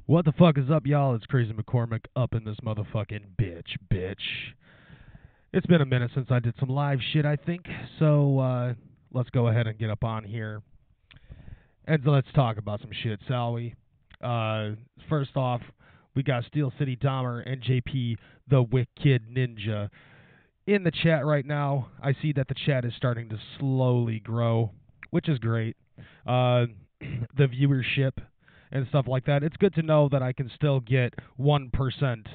What the fuck is up, y'all? It's Kreyz McKormik up in this motherfucking bitch. It's been a minute since I did some live shit, I think, so let's go ahead and get up on here and let's talk about some shit, shall we? First off, we got Steel City Dahmer and JP the Wicked Ninja in the chat right now. I see that the chat is starting to slowly grow, which is great. The viewership and stuff like that. It's good to know that I can still get 1%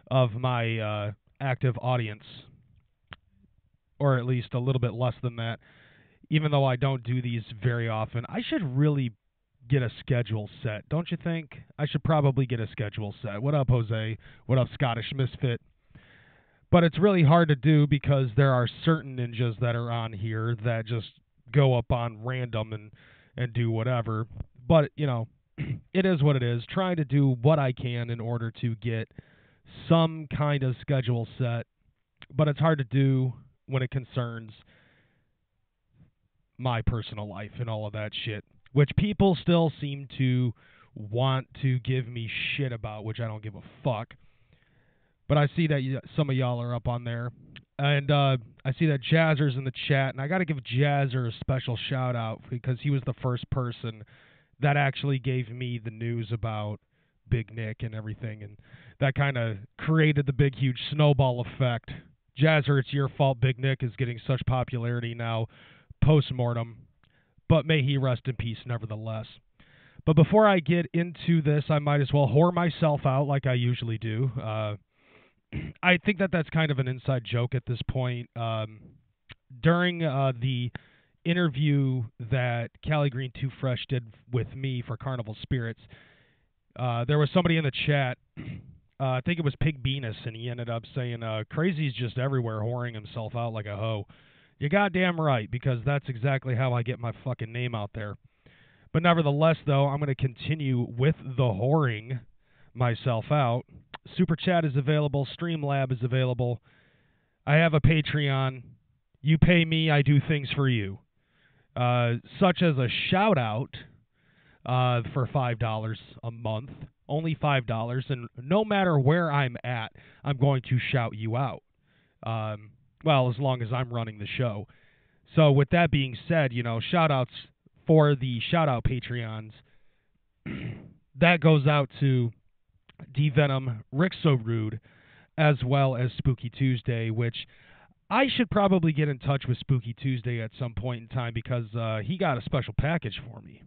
of my active audience, or at least a little bit less than that, even though I don't do these very often. I should really get a schedule set, don't you think? I should probably get a schedule set. What up, Jose? What up, Scottish Misfit? But it's really hard to do because there are certain ninjas that are on here that just go up on random and do whatever. But, you know, it is what it is. Trying to do what I can in order to get some kind of schedule set, but it's hard to do when it concerns my personal life and all of that shit, which people still seem to want to give me shit about, which I don't give a fuck. But I see that some of y'all are up on there, and I see that Jazzer's in the chat, and I got to give Jazzer a special shout out because he was the first person that actually gave me the news about Big Nick and everything, and that kind of created the big, huge snowball effect. Jazzer, it's your fault Big Nick is getting such popularity now post-mortem, but may he rest in peace nevertheless. But before I get into this, I might as well whore myself out like I usually do. I think that that's kind of an inside joke at this point. During the interview that Cali Green Too Fresh did with me for Carnival Spirits, there was somebody in the chat, I think it was Pig Venus, and he ended up saying, Crazy's just everywhere whoring himself out like a hoe. You're goddamn right, because that's exactly how I get my fucking name out there. But nevertheless, though, I'm going to continue with the whoring myself out. Super Chat is available. STREAMLAB is available. I have a Patreon. You pay me, I do things for you. Such as a shout-out for $5 a month. Only $5, and no matter where I'm at, I'm going to shout you out. Well, as long as I'm running the show. So with that being said, you know, shout-outs for the shout-out Patreons. That goes out to D-Venom, Rick So Rude, as well as Spooky Tuesday, which I should probably get in touch with Spooky Tuesday at some point in time because he got a special package for me.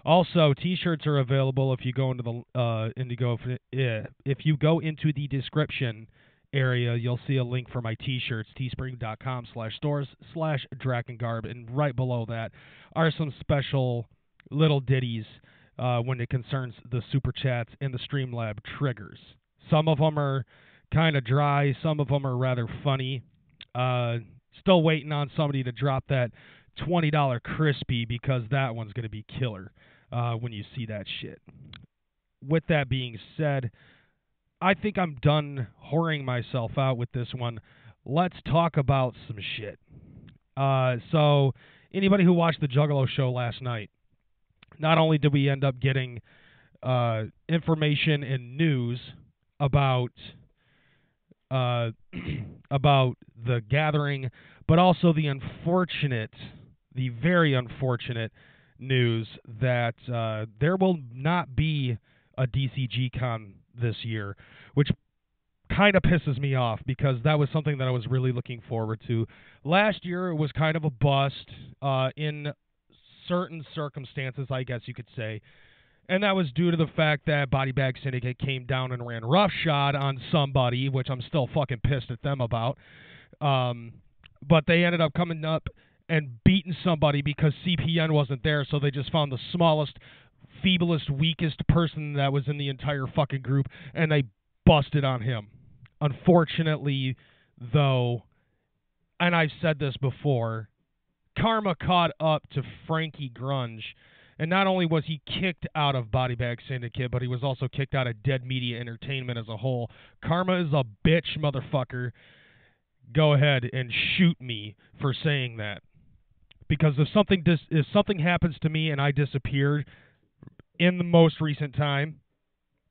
Also, T-shirts are available if you go into the if you go into the description area, you'll see a link for my T-shirts, teespring.com/stores/Drakengarb, and right below that are some special little ditties when it concerns the Super Chats and the Streamlab triggers. Some of them are kind of dry, some of them are rather funny. Still waiting on somebody to drop that $20 crispy because that one's going to be killer when you see that shit. With that being said, I think I'm done whoring myself out with this one. Let's talk about some shit. So, anybody who watched the Juggalo show last night, not only did we end up getting information and news about the gathering, but also the very unfortunate news that there will not be a DCG con this year, which kind of pisses me off because that was something that I was really looking forward to. Last year it was kind of a bust in certain circumstances, I guess you could say, and that was due to the fact that Body Bag Syndicate came down and ran roughshod on somebody, which I'm still fucking pissed at them about. But they ended up coming up and beating somebody because CPN wasn't there, so they just found the smallest, feeblest, weakest person that was in the entire fucking group, and they busted on him. Unfortunately, though, and I've said this before, karma caught up to Frankie Grunge, and not only was he kicked out of Body Bag Syndicate, but he was also kicked out of Dead Media Entertainment as a whole. Karma is a bitch, motherfucker. Go ahead and shoot me for saying that. Because if something happens to me and I disappeared in the most recent time,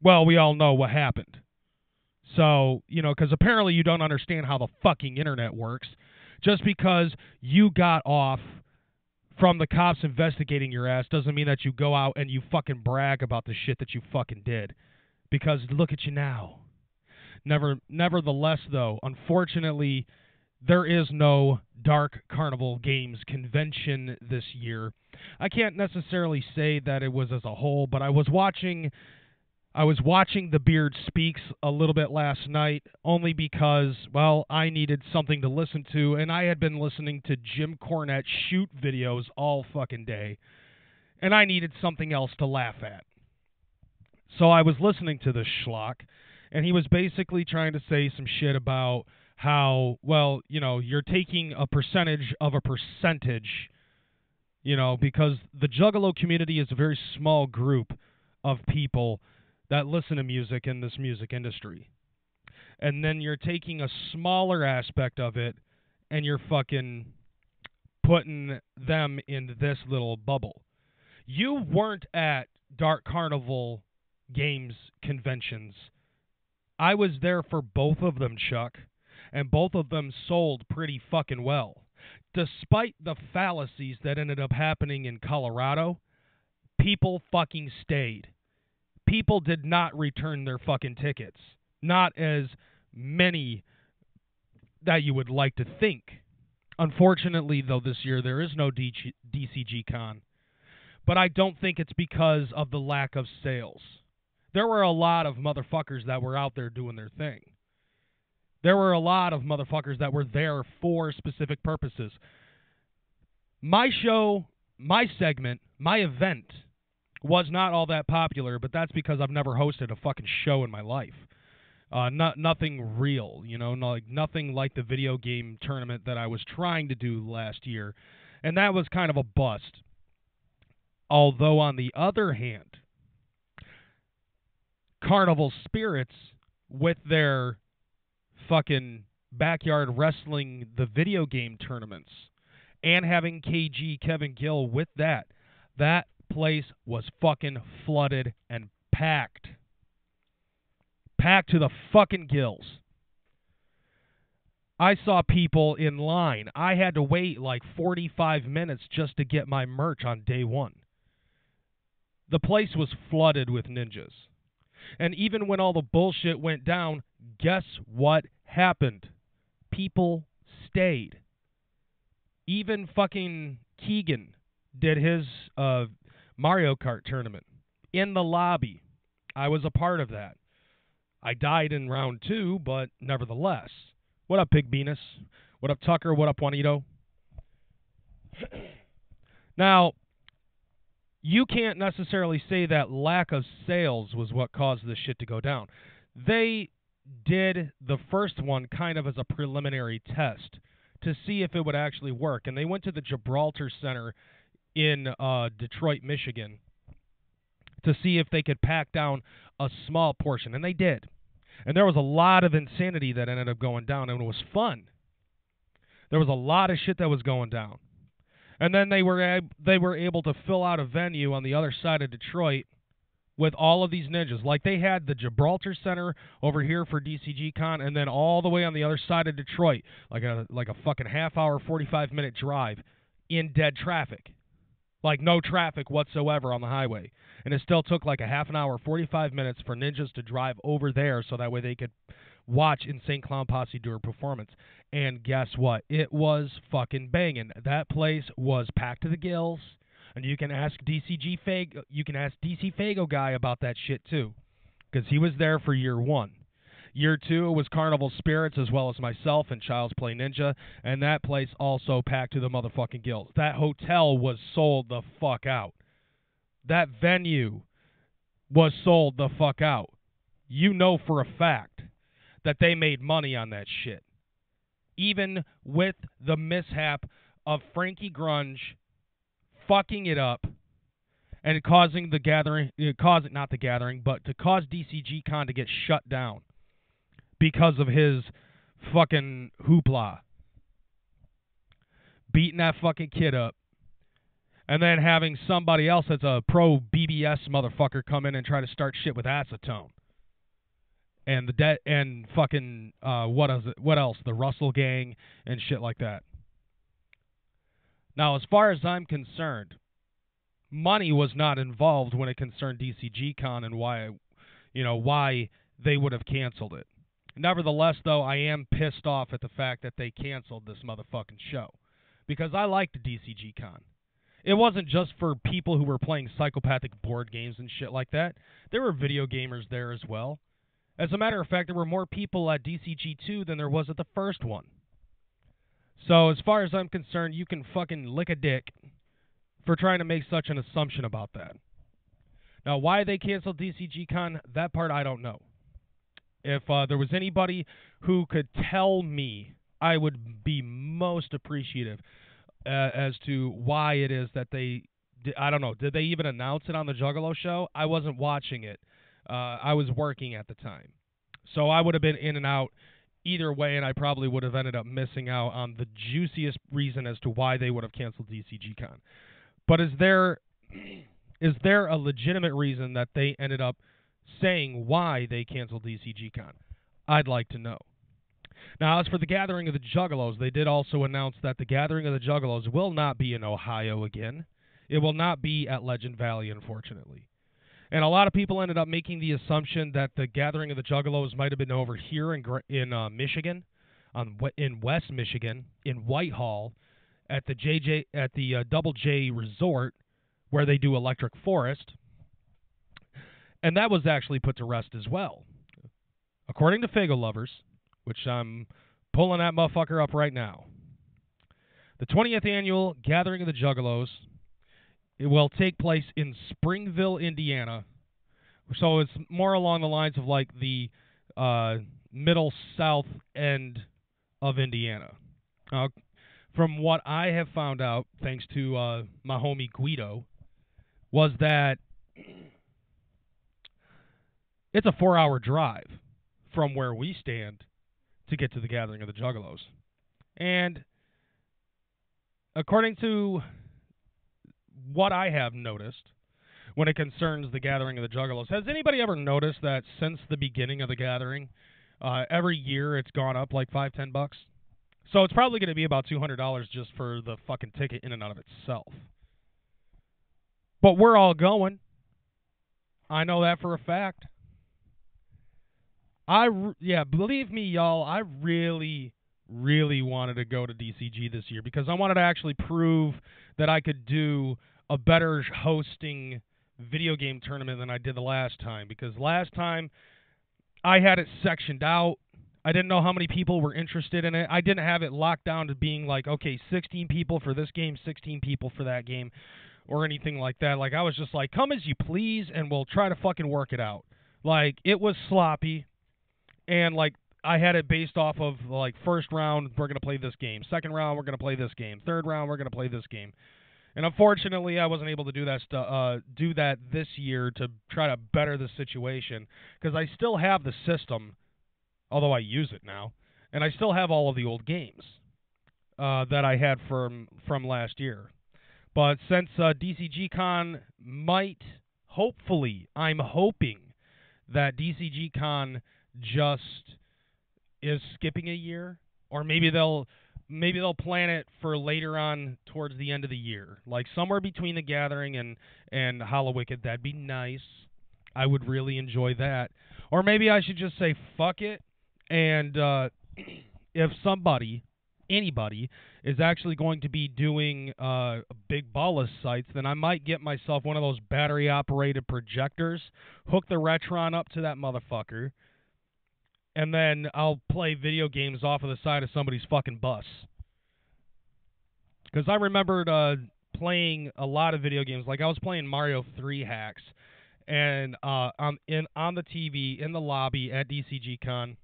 Well, we all know what happened. So, because apparently you don't understand how the fucking internet works. Just because you got off from the cops investigating your ass doesn't mean that you go out and you fucking brag about the shit that you fucking did. Because look at you now. Nevertheless, though, unfortunately, there is no Dark Carnival Games convention this year. I can't necessarily say that it was as a whole, but I was watching The Beard Speaks a little bit last night, only because, well, I needed something to listen to, and I had been listening to Jim Cornette shoot videos all fucking day, and I needed something else to laugh at. So I was listening to this schlock, and he was basically trying to say some shit about how, well, you're taking a percentage of a percentage, because the Juggalo community is a very small group of people that listen to music in this music industry. And then you're taking a smaller aspect of it and you're fucking putting them in this little bubble. You weren't at Dark Carnival Games conventions. I was there for both of them, Chuck, and both of them sold pretty fucking well. Despite the fallacies that ended up happening in Colorado, people fucking stayed. People did not return their fucking tickets. Not as many that you would like to think. Unfortunately, though, this year there is no DCG Con. But I don't think it's because of the lack of sales. There were a lot of motherfuckers that were out there doing their thing. There were a lot of motherfuckers that were there for specific purposes. My show, my segment, my event was not all that popular, but that's because I've never hosted a fucking show in my life. Nothing real, nothing like the video game tournament that I was trying to do last year, and that was kind of a bust. Although, on the other hand, Carnival Spirits, with their fucking backyard wrestling, the video game tournaments, and having KG Kevin Gill with that place was fucking flooded and packed. Packed to the fucking gills. I saw people in line. I had to wait like 45 minutes just to get my merch on day one. The place was flooded with ninjas. And even when all the bullshit went down, guess what happened? People stayed. Even fucking Keegan did his Mario Kart tournament in the lobby. I was a part of that. I died in round 2, but nevertheless. What up, Pig Venus? What up, Tucker? What up, Juanito? Now, you can't necessarily say that lack of sales was what caused this shit to go down. They did the first one kind of as a preliminary test to see if it would actually work. And they went to the Gibraltar Center in Detroit, Michigan, to see if they could pack down a small portion. And they did. And there was a lot of insanity that ended up going down, and it was fun. There was a lot of shit that was going down. And then they were able to fill out a venue on the other side of Detroit with all of these ninjas. Like, they had the Gibraltar Center over here for DCG Con, and then all the way on the other side of Detroit, like a fucking half-hour, 45-minute drive in dead traffic. Like, no traffic whatsoever on the highway. And it still took like a half an hour, 45 minutes for ninjas to drive over there so that way they could watch Insane Clown Posse do a performance. And guess what? It was fucking banging. That place was packed to the gills. And you can ask DC Fago guy about that shit too, because he was there for year 1. Year 2 was Carnival Spirits as well as myself and Child's Play Ninja, and that place also packed to the motherfucking gills. That hotel was sold the fuck out. That venue was sold the fuck out. You know for a fact that they made money on that shit. Even with the mishap of Frankie Grunge fucking it up and causing the gathering, but to cause DCG Con to get shut down because of his fucking hoopla. Beating that fucking kid up. and then having somebody else that's a pro BBS motherfucker come in and try to start shit with acetone. And and fucking what else? The Russell Gang and shit like that. Now, as far as I'm concerned, money was not involved when it concerned DCG Con and why they would have canceled it. Nevertheless, though, I am pissed off at the fact that they canceled this motherfucking show, because I liked DCG Con. It wasn't just for people who were playing psychopathic board games and shit like that. There were video gamers there as well. As a matter of fact, there were more people at DCG2 than there was at the first one. So as far as I'm concerned, you can fucking lick a dick for trying to make such an assumption about that. Now, why they canceled DCG Con, that part I don't know. If there was anybody who could tell me, I would be most appreciative as to why it is that they, I don't know, did they even announce it on the Juggalo show? I wasn't watching it. I was working at the time. So I would have been in and out either way, and I probably would have ended up missing out on the juiciest reason as to why they would have canceled DCG Con. But is there a legitimate reason that they ended up saying why they canceled DCG Con? I'd like to know. Now, as for the Gathering of the Juggalos, they did also announce that the Gathering of the Juggalos will not be in Ohio again. It will not be at Legend Valley, unfortunately. And a lot of people ended up making the assumption that the Gathering of the Juggalos might have been over here in Michigan, in West Michigan, in Whitehall, at the Double J Resort, where they do Electric Forest. And that was actually put to rest as well. According to Fago Lovers, which I'm pulling that motherfucker up right now, the 20th annual Gathering of the Juggalos, it will take place in Springville, Indiana. So it's more along the lines of like the middle south end of Indiana. From what I have found out, thanks to my homie Guido, was that it's a 4-hour drive from where we stand to get to the Gathering of the Juggalos. And according to what I have noticed when it concerns the Gathering of the Juggalos, has anybody ever noticed that since the beginning of the Gathering, every year it's gone up like $5-10? So it's probably going to be about $200 just for the fucking ticket in and out of itself. But we're all going. I know that for a fact. Believe me, y'all, I really wanted to go to DCG this year because I wanted to actually prove that I could do a better hosting video game tournament than I did the last time. Because last time I had it sectioned out. I didn't know how many people were interested in it. I didn't have it locked down to being like, okay, 16 people for this game, 16 people for that game, or anything like that. Like, I was just like, come as you please, and we'll try to fucking work it out. Like, it was sloppy, and, like, I had it based off of, like, first round, we're going to play this game. Second round, we're going to play this game. Third round, we're going to play this game. And unfortunately, I wasn't able to do that this year to try to better the situation, because I still have the system, although I use it now, and I still have all of the old games that I had from last year. But since DCG Con might, hopefully, I'm hoping that DCG Con just is skipping a year, or maybe they'll plan it for later on towards the end of the year, like somewhere between the Gathering and Hallowicked. That'd be nice. I would really enjoy that. Or maybe I should just say fuck it, and if anybody is actually going to be doing big ballast sites, then I might get myself one of those battery-operated projectors, hook the Retron up to that motherfucker, and then I'll play video games off of the side of somebody's fucking bus. Because I remembered playing a lot of video games. Like, I was playing Mario 3 Hacks, and on the TV, in the lobby at DCG Con,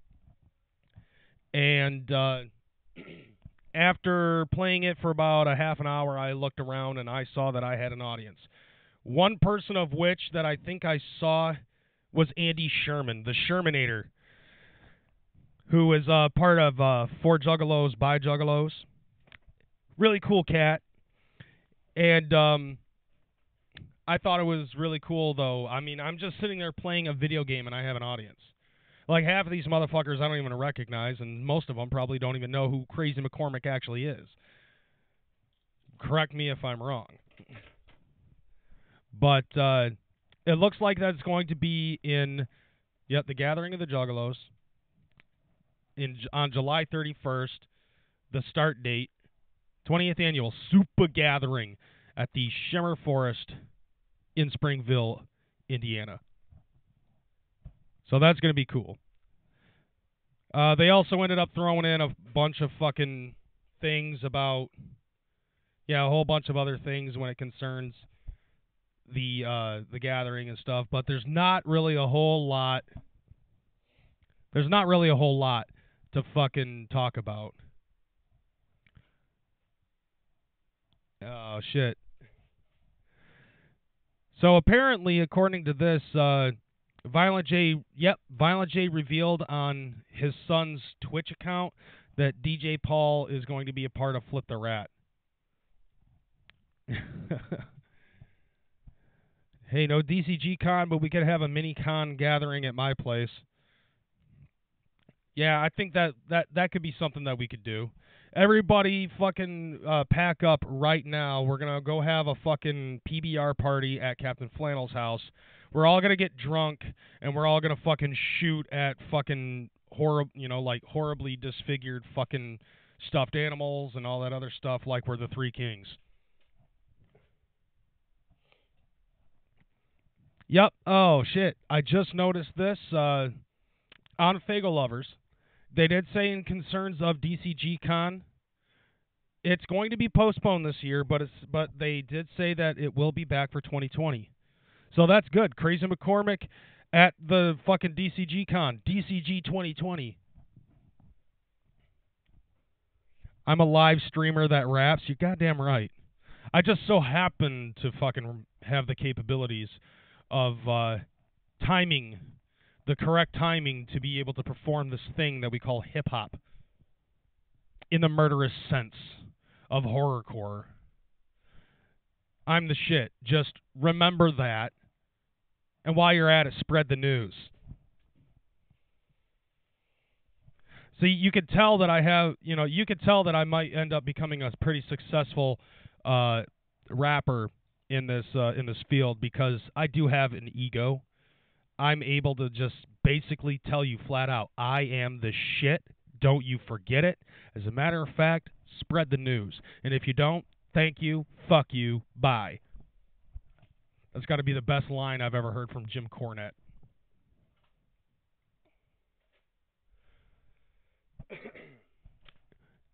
and after playing it for about a half an hour, I looked around and I saw that I had an audience. One person of which that I think I saw was Andy Sherman, the Shermanator, who is part of For Juggalos by Juggalos. Really cool cat. And I thought it was really cool, though. I mean, I'm just sitting there playing a video game, and I have an audience. Like, half of these motherfuckers I don't even recognize, and most of them probably don't even know who Kreyz McKormik actually is. Correct me if I'm wrong. But it looks like that's going to be in, the Gathering of the Juggalos on July 31st, the start date, 20th Annual Super Gathering at the Shimmer Forest in Springville, Indiana. So that's going to be cool. They also ended up throwing in a bunch of fucking things about, a whole bunch of other things when it concerns the gathering and stuff, but there's not really a whole lot. There's not really a whole lot to fucking talk about. Oh shit. So apparently, according to this, Violent J revealed on his son's Twitch account that DJ Paul is going to be a part of Flip the Rat. Hey, no DCG con, but we could have a mini con gathering at my place. Yeah, I think that could be something that we could do. Everybody fucking pack up right now. We're going to go have a fucking PBR party at Captain Flannel's house. We're all going to get drunk, and we're all going to fucking shoot at fucking horribly disfigured fucking stuffed animals and all that other stuff like we're the Three Kings. Yep. Oh, shit. I just noticed this on Fago Lovers. They did say in concerns of DCG Con, it's going to be postponed this year, but they did say that it will be back for 2020. So that's good. Kreyz McKormik at the fucking DCG Con. DCG 2020. I'm a live streamer that raps. You're goddamn right. I just so happen to fucking have the capabilities of timing, the correct timing to be able to perform this thing that we call hip-hop in the murderous sense of horrorcore. I'm the shit. Just remember that. And while you're at it, spread the news. See, you could tell that I have, you could tell that I might end up becoming a pretty successful rapper in this field because I do have an ego. I'm able to just basically tell you flat out, I am the shit. Don't you forget it. As a matter of fact, spread the news. And if you don't, thank you, fuck you, bye. That's got to be the best line I've ever heard from Jim Cornette.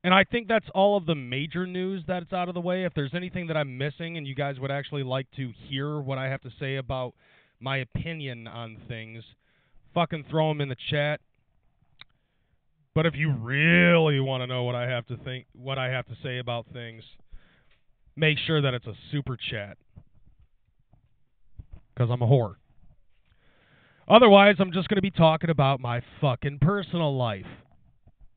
And I think that's all of the major news that's out of the way. If there's anything that I'm missing and you guys would actually like to hear what I have to say about my opinion on things, fucking throw them in the chat. But if you really want to know what I have to say about things, make sure that it's a super chat. Because I'm a whore. Otherwise, I'm just going to be talking about my fucking personal life.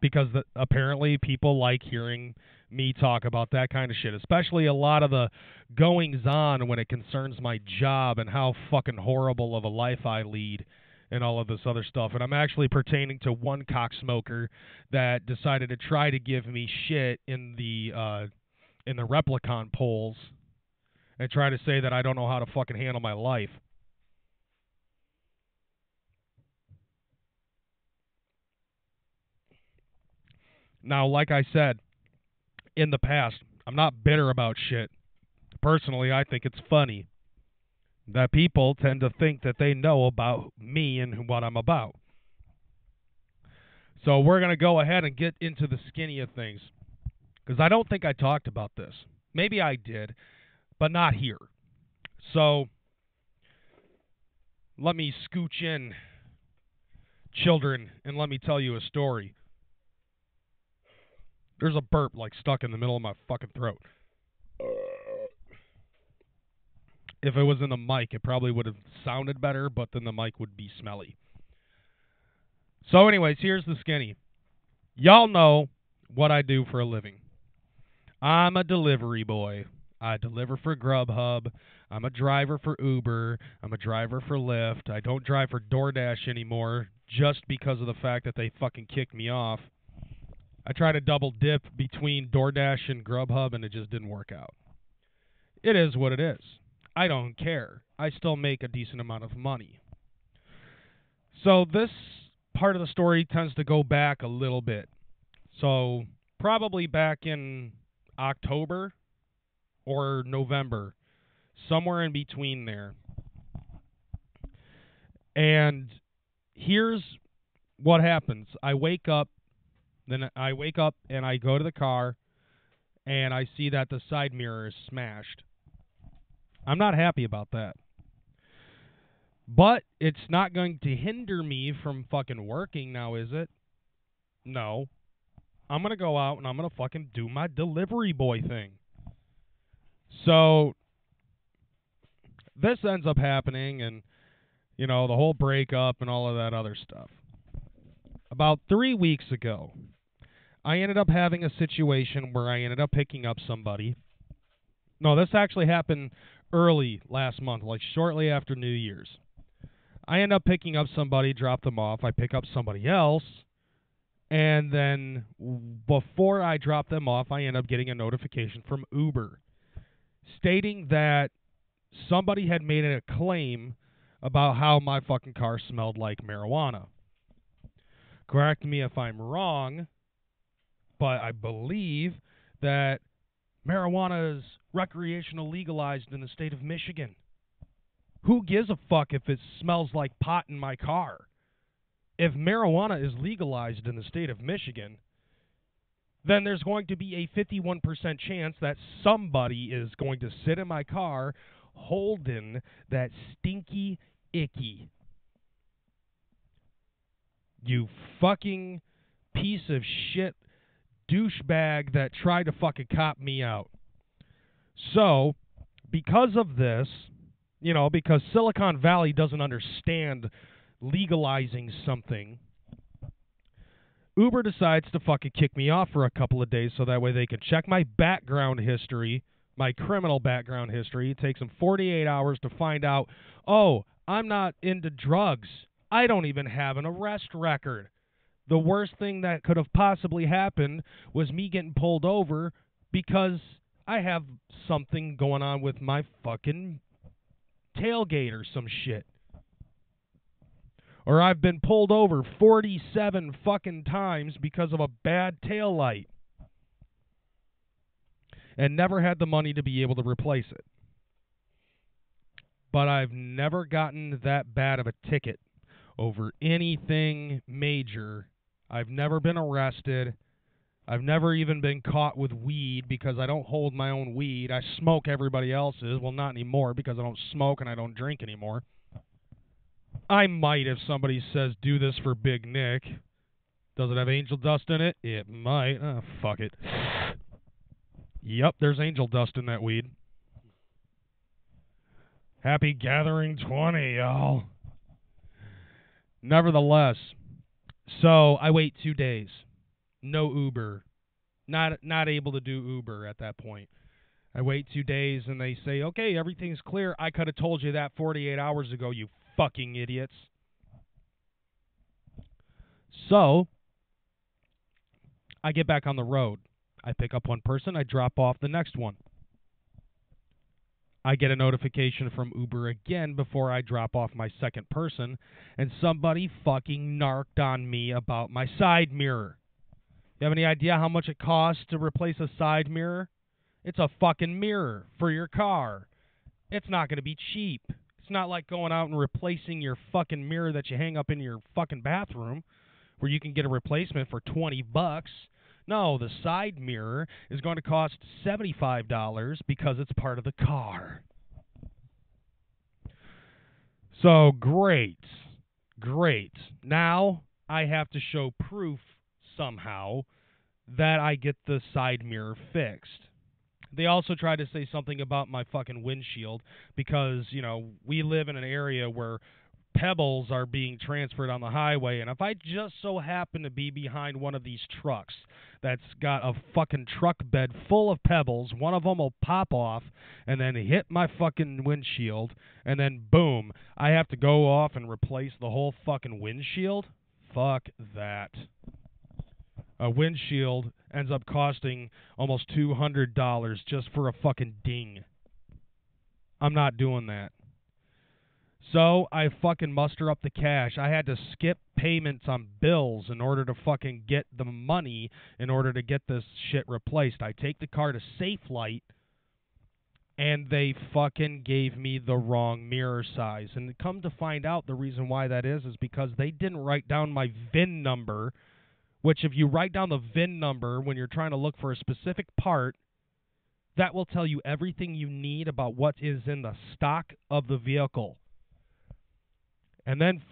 Because apparently people like hearing me talk about that kind of shit. Especially a lot of the goings-on when it concerns my job and how fucking horrible of a life I lead and all of this other stuff. And I'm actually pertaining to one cocksmoker that decided to try to give me shit in the Replicon polls and try to say that I don't know how to fucking handle my life. Now, like I said, in the past, I'm not bitter about shit. Personally, I think it's funny that people tend to think that they know about me and what I'm about. So we're going to go ahead and get into the skinny of things. Because I don't think I talked about this. Maybe I did, but not here. So let me scooch in, children, and let me tell you a story. There's a burp like stuck in the middle of my fucking throat. If it was in the mic, it probably would have sounded better, but then the mic would be smelly. So anyways, here's the skinny. Y'all know what I do for a living. I'm a delivery boy. I deliver for Grubhub. I'm a driver for Uber. I'm a driver for Lyft. I don't drive for DoorDash anymore just because of the fact that they fucking kicked me off. I tried to double dip between DoorDash and Grubhub, and it just didn't work out. It is what it is. I don't care. I still make a decent amount of money. So this part of the story tends to go back a little bit. So probably back in October or November, somewhere in between there. And here's what happens. I wake up and I go to the car and I see that the side mirror is smashed. I'm not happy about that. But it's not going to hinder me from fucking working now, is it? No. I'm going to go out and I'm going to fucking do my delivery boy thing. So this ends up happening, and, you know, the whole breakup and all of that other stuff. About 3 weeks ago, I ended up having a situation where I ended up picking up somebody. No, this actually happened early last month, like shortly after New Year's. I end up picking up somebody, drop them off. I pick up somebody else, and then before I drop them off, I end up getting a notification from Uber stating that somebody had made a claim about how my fucking car smelled like marijuana. Correct me if I'm wrong, but I believe that marijuana is recreational legalized in the state of Michigan. Who gives a fuck if it smells like pot in my car? If marijuana is legalized in the state of Michigan, then there's going to be a 51% chance that somebody is going to sit in my car holding that stinky icky. You fucking piece of shit douchebag that tried to fucking cop me out. So, because of this, you know, because Silicon Valley doesn't understand legalizing something, Uber decides to fucking kick me off for a couple of days so that way they can check my background history, my criminal background history. It takes them 48 hours to find out, oh, I'm not into drugs. I don't even have an arrest record. The worst thing that could have possibly happened was me getting pulled over because I have something going on with my fucking tailgate or some shit. Or I've been pulled over 47 fucking times because of a bad tail light and never had the money to be able to replace it. But I've never gotten that bad of a ticket over anything major. I've never been arrested. I've never even been caught with weed because I don't hold my own weed. I smoke everybody else's. Well, not anymore because I don't smoke and I don't drink anymore. I might if somebody says, do this for Big Nick. Does it have angel dust in it? It might. Oh, fuck it. Yep, there's angel dust in that weed. Happy Gathering 20, y'all. Nevertheless, so I wait 2 days. No Uber. Not able to do Uber at that point. I wait 2 days and they say, okay, everything's clear. I could have told you that 48 hours ago, you fucking idiots. So, I get back on the road. I pick up one person. I drop off the next one. I get a notification from Uber again before I drop off my second person, and somebody fucking narked on me about my side mirror. You have any idea how much it costs to replace a side mirror? It's a fucking mirror for your car. It's not going to be cheap. It's not like going out and replacing your fucking mirror that you hang up in your fucking bathroom where you can get a replacement for $20. No, the side mirror is going to cost $75 because it's part of the car. So, great. Now, I have to show proof somehow that I get the side mirror fixed. They also tried to say something about my fucking windshield because, you know, we live in an area where pebbles are being transferred on the highway, and if I just so happen to be behind one of these trucks that's got a fucking truck bed full of pebbles, one of them will pop off and then hit my fucking windshield, and then boom, I have to go off and replace the whole fucking windshield? Fuck that. A windshield ends up costing almost $200 just for a fucking ding. I'm not doing that. So I fucking muster up the cash. I had to skip payments on bills in order to fucking get the money in order to get this shit replaced. I take the car to Safelite, and they fucking gave me the wrong mirror size. And come to find out, the reason why that is because they didn't write down my VIN number, which if you write down the VIN number when you're trying to look for a specific part, that will tell you everything you need about what is in the stock of the vehicle. And then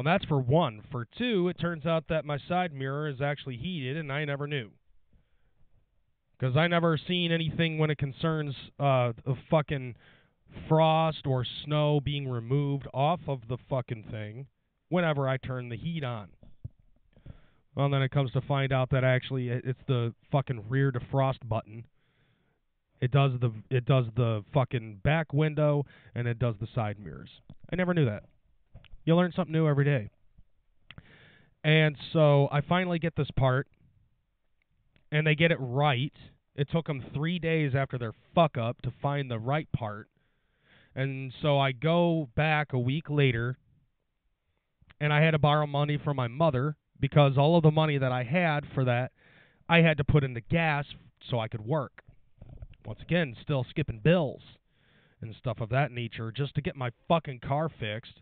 that's for one. For two, it turns out that my side mirror is actually heated, and I never knew. Because I never seen anything when it concerns a fucking frost or snow being removed off of the fucking thing whenever I turn the heat on. Well, then it comes to find out that actually it's the fucking rear defrost button. It does the fucking back window, and it does the side mirrors. I never knew that. You learn something new every day. And so I finally get this part, and they get it right. It took them 3 days after their fuck-up to find the right part. And so I go back a week later, and I had to borrow money from my mother because all of the money that I had for that, I had to put into gas so I could work. Once again, still skipping bills and stuff of that nature just to get my fucking car fixed.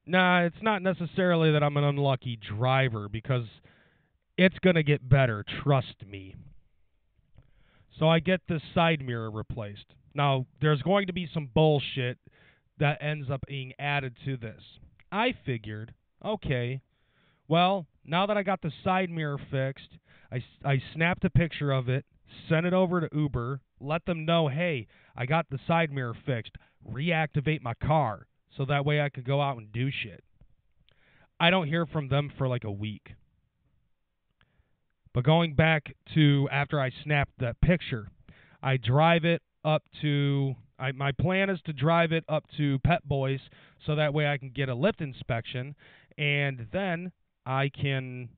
Nah, it's not necessarily that I'm an unlucky driver because it's going to get better, trust me. So I get this side mirror replaced. Now, there's going to be some bullshit that ends up being added to this. I figured, okay, well, now that I got the side mirror fixed, I snapped a picture of it, sent it over to Uber, let them know, hey, I got the side mirror fixed, reactivate my car, so that way I could go out and do shit. I don't hear from them for like a week. But going back to after I snapped that picture, I drive it up to, my plan is to drive it up to Pet Boys so that way I can get a lift inspection, and then I can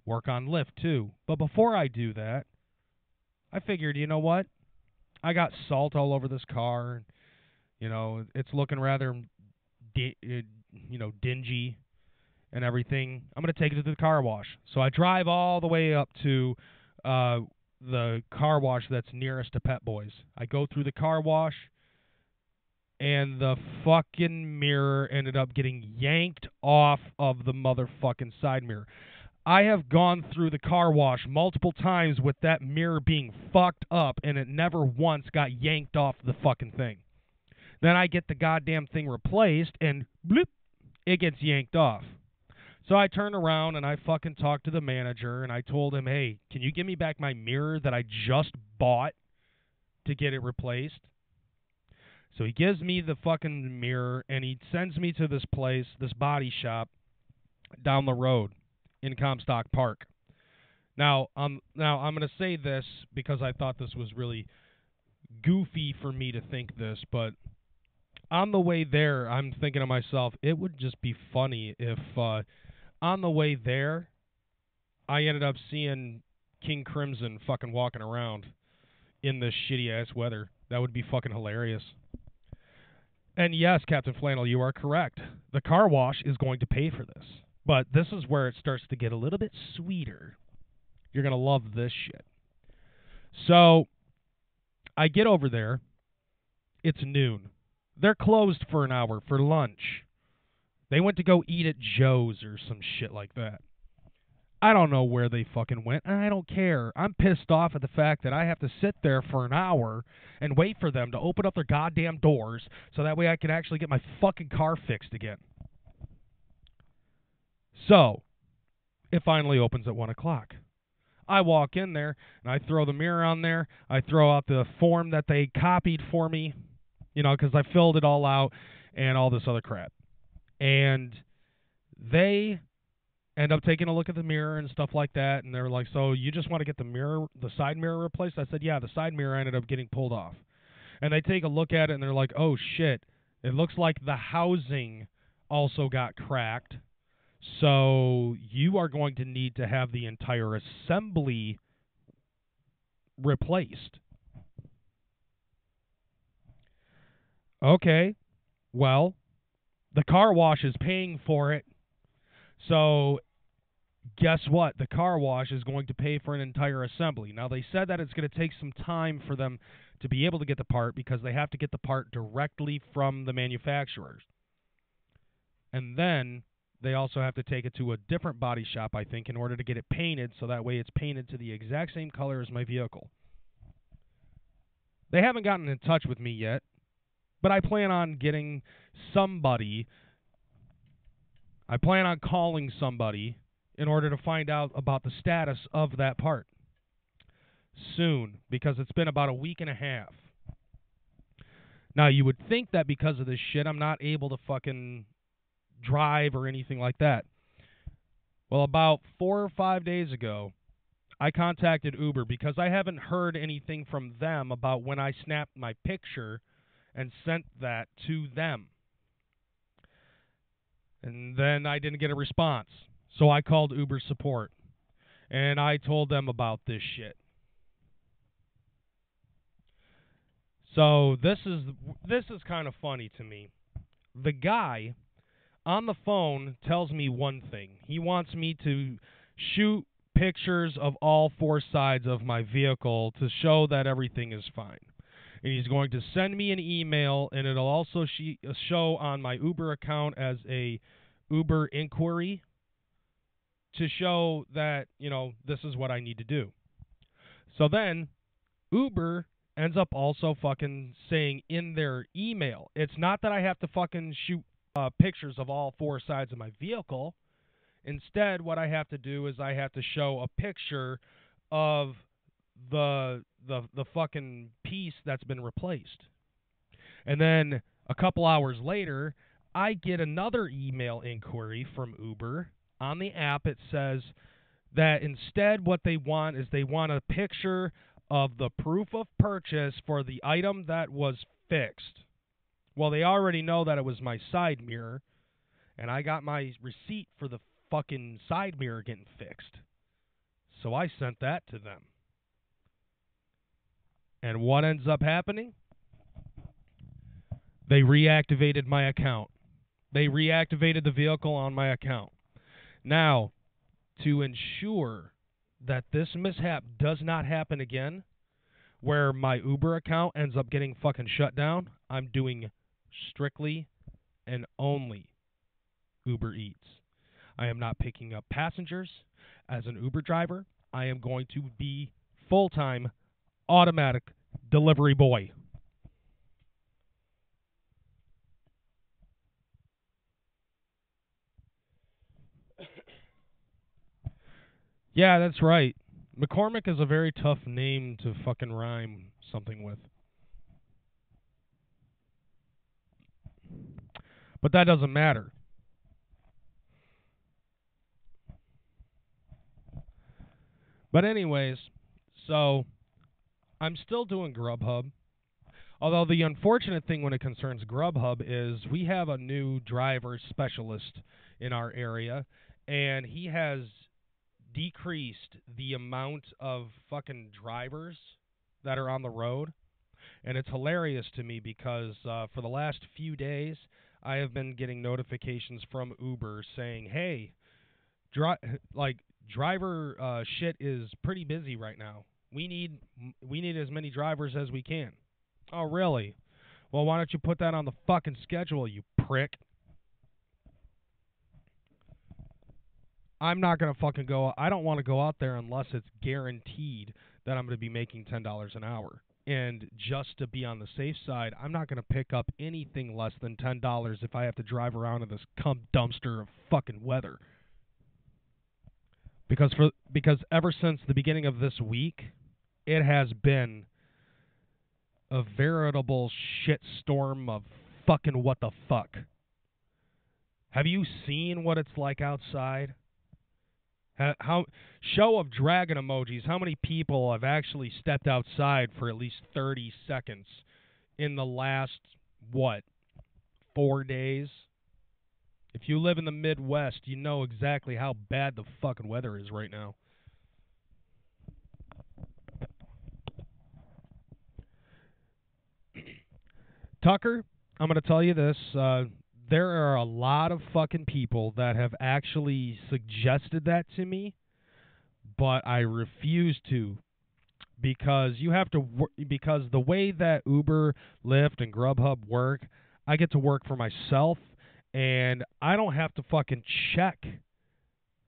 work on lift too. But before I do that, I figured, you know what? I got salt all over this car. You know, it's looking rather, dingy and everything. I'm going to take it to the car wash. So I drive all the way up to the car wash that's nearest to Pet Boys. I go through the car wash, and the fucking mirror ended up getting yanked off of the motherfucking side mirror. I have gone through the car wash multiple times with that mirror being fucked up, and it never once got yanked off the fucking thing. Then I get the goddamn thing replaced, and bloop, it gets yanked off. So I turn around, and I fucking talk to the manager, and I told him, hey, can you give me back my mirror that I just bought to get it replaced? So he gives me the fucking mirror, and he sends me to this place, this body shop, down the road in Comstock Park. Now I'm going to say this because I thought this was really goofy for me to think this, but on the way there, I'm thinking to myself, it would just be funny if on the way there, I ended up seeing King Crimson fucking walking around in this shitty-ass weather. That would be fucking hilarious. And yes, Captain Flannel, you are correct. The car wash is going to pay for this. But this is where it starts to get a little bit sweeter. You're going to love this shit. So, I get over there. It's noon. They're closed for an hour for lunch. They went to go eat at Joe's or some shit like that. I don't know where they fucking went, and I don't care. I'm pissed off at the fact that I have to sit there for an hour and wait for them to open up their goddamn doors so that way I can actually get my fucking car fixed again. So, it finally opens at 1 o'clock. I walk in there, and I throw the mirror on there. I throw out the form that they copied for me, because I filled it all out and all this other crap. And they end up taking a look at the mirror and stuff like that, and they're like, so you just want to get the side mirror replaced? I said, yeah, the side mirror ended up getting pulled off. And they take a look at it, and they're like, oh, shit, it looks like the housing also got cracked, so you are going to need to have the entire assembly replaced. Okay, well, the car wash is paying for it, so guess what? The car wash is going to pay for an entire assembly. Now, they said that it's going to take some time for them to be able to get the part because they have to get the part directly from the manufacturers. And then they also have to take it to a different body shop, I think, in order to get it painted, so that way it's painted to the exact same color as my vehicle. They haven't gotten in touch with me yet, but I plan on getting somebody. I plan on calling somebody in order to find out about the status of that part soon, because it's been about a week and a half. Now, you would think that because of this shit, I'm not able to fucking drive or anything like that. Well, about 4 or 5 days ago, I contacted Uber because I haven't heard anything from them about when I snapped my picture and sent that to them. And then I didn't get a response. So I called Uber support, and I told them about this shit. So this is kind of funny to me. The guy on the phone tells me one thing. He wants me to shoot pictures of all 4 sides of my vehicle to show that everything is fine. And he's going to send me an email, and it'll also show on my Uber account as a Uber inquiry to show that, this is what I need to do. So then Uber ends up also fucking saying in their email, it's not that I have to fucking shoot pictures of all 4 sides of my vehicle. Instead, what I have to do is I have to show a picture of the fucking piece that's been replaced. And then a couple hours later, I get another email inquiry from Uber. On the app, it says that instead what they want is they want a picture of the proof of purchase for the item that was fixed. Well, they already know that it was my side mirror, and I got my receipt for the fucking side mirror getting fixed. So I sent that to them. And what ends up happening? They reactivated my account. They reactivated the vehicle on my account. Now, to ensure that this mishap does not happen again, where my Uber account ends up getting fucking shut down, I'm doing strictly and only Uber Eats. I am not picking up passengers as an Uber driver. I am going to be full-time automatic delivery boy. Yeah, that's right. McKormik is a very tough name to fucking rhyme something with. But that doesn't matter. But anyways, so I'm still doing Grubhub. Although the unfortunate thing when it concerns Grubhub is we have a new driver specialist in our area, and he has decreased the amount of fucking drivers that are on the road. And it's hilarious to me because for the last few days, I have been getting notifications from Uber saying, hey, driver shit is pretty busy right now. We need as many drivers as we can. Oh, really? Well, why don't you put that on the fucking schedule, you prick? I'm not going to fucking go. I don't want to go out there unless it's guaranteed that I'm going to be making $10 an hour. And just to be on the safe side, I'm not going to pick up anything less than $10 if I have to drive around in this dumpster of fucking weather. Because ever since the beginning of this week, it has been a veritable shitstorm of fucking what the fuck. Have you seen what it's like outside? How show of dragon emojis. How many people have actually stepped outside for at least 30 seconds in the last, 4 days? If you live in the Midwest, you know exactly how bad the fucking weather is right now. Tucker, I'm going to tell you this. There are a lot of fucking people that have actually suggested that to me, but I refuse to, because you have to because the way that Uber, Lyft, and Grubhub work, I get to work for myself, and I don't have to fucking check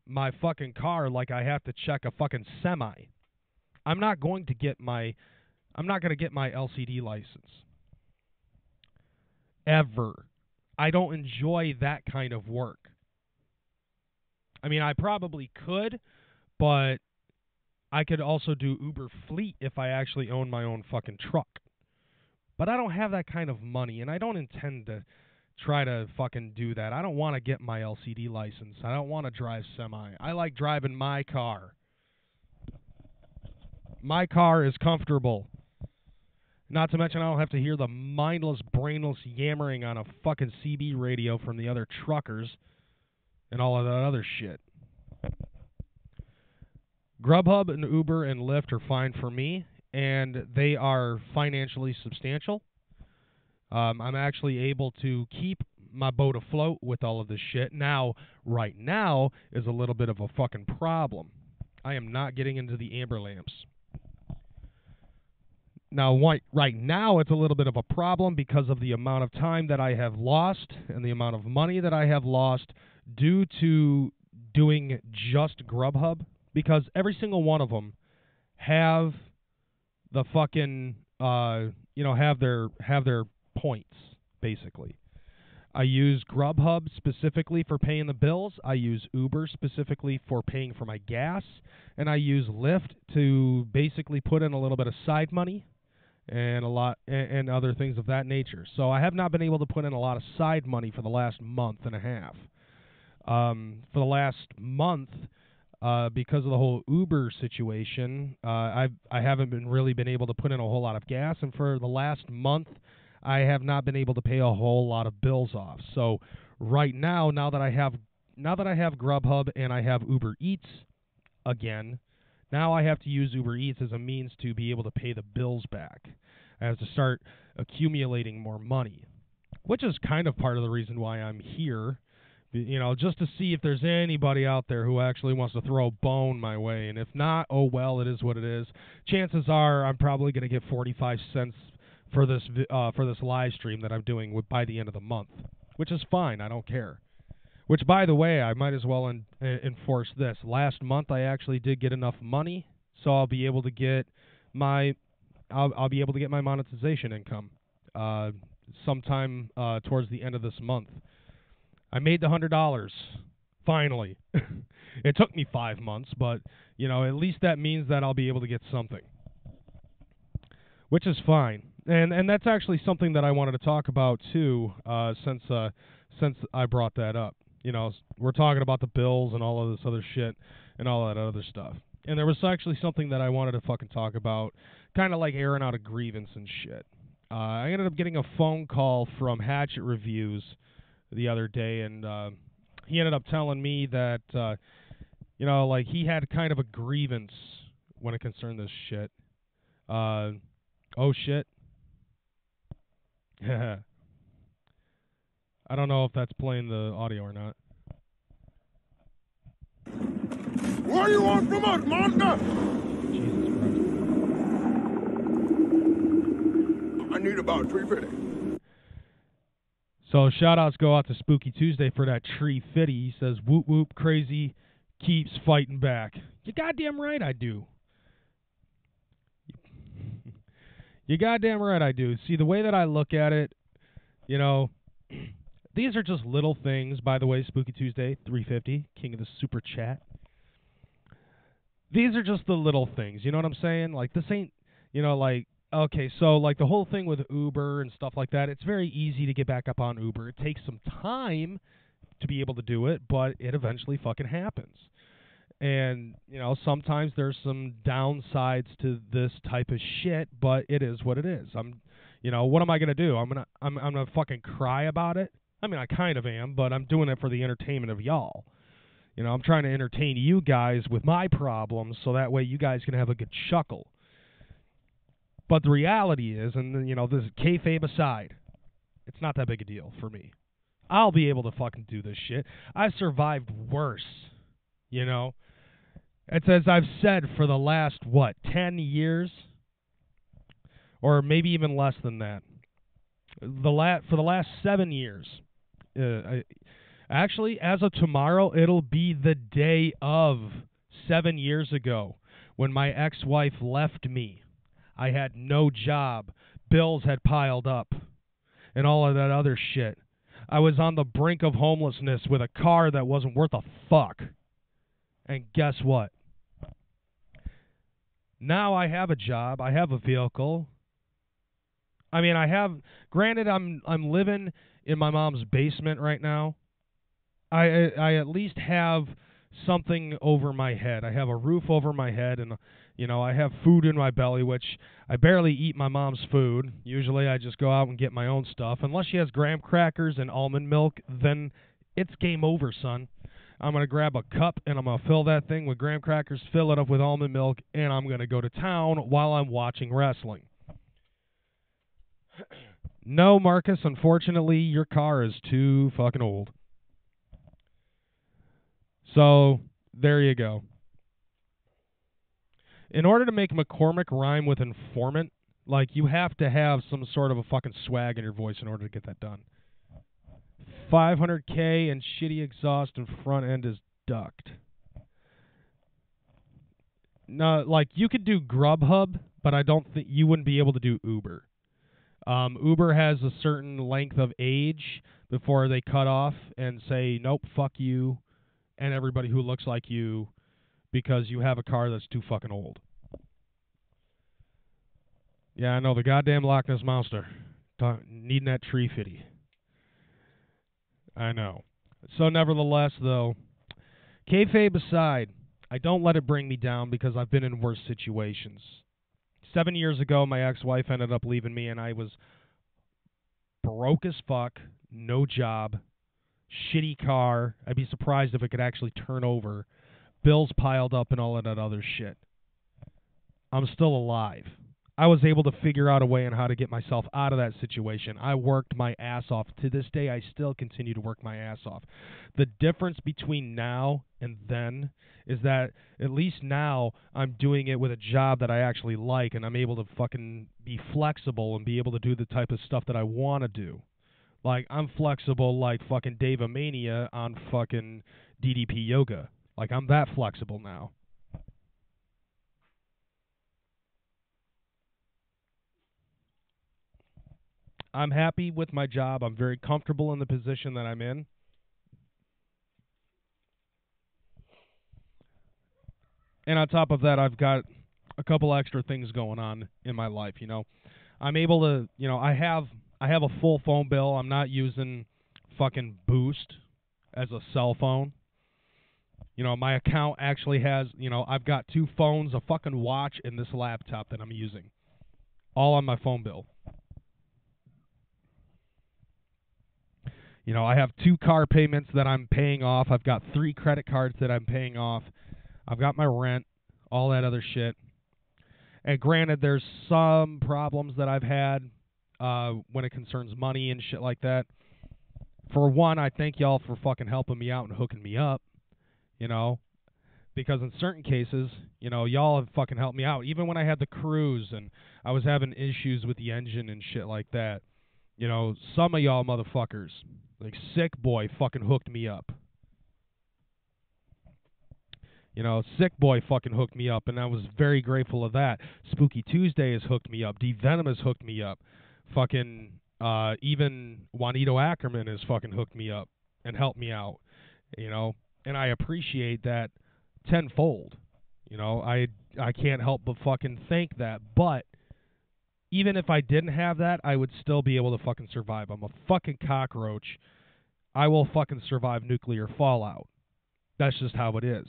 my fucking car like I have to check a fucking semi. I'm not going to get my LCD license. Ever. I don't enjoy that kind of work. I mean, I probably could, but I could also do Uber Fleet if I actually own my own fucking truck. But I don't have that kind of money, and I don't intend to try to fucking do that. I don't want to get my LCD license. I don't want to drive semi. I like driving my car. My car is comfortable. Not to mention I don't have to hear the mindless, brainless yammering on a fucking CB radio from the other truckers and all of that other shit. Grubhub and Uber and Lyft are fine for me, and they are financially substantial. I'm actually able to keep my boat afloat with all of this shit. Now, right now is a little bit of a fucking problem. I am not getting into the amber lamps. Now, right now, it's a little bit of a problem because of the amount of time that I have lost and the amount of money that I have lost due to doing just Grubhub, because every single one of them have the fucking, have their points, basically. I use Grubhub specifically for paying the bills. I use Uber specifically for paying for my gas. And I use Lyft to basically put in a little bit of side money and and other things of that nature. So I have not been able to put in a lot of side money for the last month and a half. For the last month, because of the whole Uber situation, I haven't really been able to put in a whole lot of gas, and for the last month, I have not been able to pay a whole lot of bills off. So right now, now that I have Grubhub and I have Uber Eats again, now I have to use Uber Eats as a means to be able to pay the bills back. I have to start accumulating more money, which is kind of part of the reason why I'm here, just to see if there's anybody out there who actually wants to throw a bone my way. And if not, oh well, it is what it is. Chances are I'm probably going to get 45 cents for this live stream that I'm doing by the end of the month, which is fine. I don't care. Which, by the way, I might as well enforce this. Last month, I actually did get enough money, so I'll be able to get my monetization income sometime towards the end of this month. I made the $100 finally. It took me 5 months, but at least that means that I'll be able to get something, which is fine. And that's actually something that I wanted to talk about too, since I brought that up. We're talking about the bills and all of this other shit and all that other stuff. And there was actually something that I wanted to fucking talk about, kind of like airing out a grievance and shit. I ended up getting a phone call from Hatchet Reviews the other day, and he ended up telling me that, he had kind of a grievance when it concerned this shit. Oh, shit. I don't know if that's playing the audio or not. What do you want from us, monster? Jesus Christ. I need about 350. So shout-outs go out to Spooky Tuesday for that tree Fiddy. He says, whoop whoop, crazy, keeps fighting back. You goddamn right I do. You goddamn right I do. See, the way that I look at it, these are just little things. By the way, Spooky Tuesday, 350, king of the super chat. these are just the little things. You know what I'm saying? Like, this ain't, like, okay, so, like, the whole thing with Uber and stuff like that, it's very easy to get back up on Uber. It takes some time to be able to do it, but it eventually fucking happens. And, sometimes there's some downsides to this type of shit, but it is what it is. What am I going to do? I'm gonna fucking cry about it? I mean, I kind of am, but I'm doing it for the entertainment of y'all. I'm trying to entertain you guys with my problems so that way you guys can have a good chuckle. But the reality is, and this is kayfabe aside, it's not that big a deal for me. I'll be able to fucking do this shit. I survived worse, It's as I've said for the last, 10 years? Or maybe even less than that. For the last 7 years. Actually, as of tomorrow, it'll be the day of 7 years ago when my ex-wife left me. I had no job. Bills had piled up. And all of that other shit. I was on the brink of homelessness with a car that wasn't worth a fuck. And guess what? Now I have a job. I have a vehicle. I mean, granted, I'm living in my mom's basement right now. I at least have something over my head. I have a roof over my head, and I have food in my belly, which I barely eat my mom's food. Usually I just go out and get my own stuff. Unless she has graham crackers and almond milk, then it's game over, son. I'm going to grab a cup, and I'm going to fill that thing with graham crackers, fill it up with almond milk, and I'm going to go to town while I'm watching wrestling. No, Marcus, unfortunately, your car is too fucking old. So, there you go. In order to make McKormik rhyme with informant, you have to have some sort of a fucking swag in your voice in order to get that done. 500K and shitty exhaust and front end is ducked. No, you could do Grubhub, but I don't think you wouldn't be able to do Uber. Uber has a certain length of age before they cut off and say, nope, fuck you and everybody who looks like you because you have a car that's too fucking old. Yeah, I know, the goddamn Loch Ness Monster. Needing that tree Fiddy. I know. So nevertheless, though, kayfabe aside, I don't let it bring me down because I've been in worse situations. 7 years ago, my ex-wife ended up leaving me, and I was broke as fuck, no job, shitty car. I'd be surprised if it could actually turn over. Bills piled up and all of that other shit. I'm still alive. I was able to figure out a way on how to get myself out of that situation. I worked my ass off. To this day, I still continue to work my ass off. The difference between now and then is that at least now I'm doing it with a job that I actually like, and I'm able to fucking be flexible and be able to do the type of stuff that I want to do. I'm flexible like fucking Dave Mania on fucking DDP Yoga. I'm that flexible now. I'm happy with my job. I'm very comfortable in the position that I'm in. And on top of that, I've got a couple extra things going on in my life, I'm able to, I have a full phone bill. I'm not using fucking Boost as a cell phone. My account actually has, I've got 2 phones, a fucking watch, and this laptop that I'm using. All on my phone bill. I have 2 car payments that I'm paying off. I've got 3 credit cards that I'm paying off. I've got my rent, all that other shit. And granted, there's some problems that I've had when it concerns money and shit like that. For one, I thank y'all for fucking helping me out and hooking me up, because in certain cases, y'all have fucking helped me out. Even when I had the cruise and I was having issues with the engine and shit like that, some of y'all motherfuckers, Sick Boy fucking hooked me up. Sick Boy fucking hooked me up, and I was very grateful of that. Spooky Tuesday has hooked me up. D-Venom has hooked me up. Fucking, even Juanito Ackerman has fucking hooked me up and helped me out, and I appreciate that tenfold, You know, I can't help but fucking think that. But even if I didn't have that, I would still be able to fucking survive. I'm a fucking cockroach. I will fucking survive nuclear fallout. That's just how it is.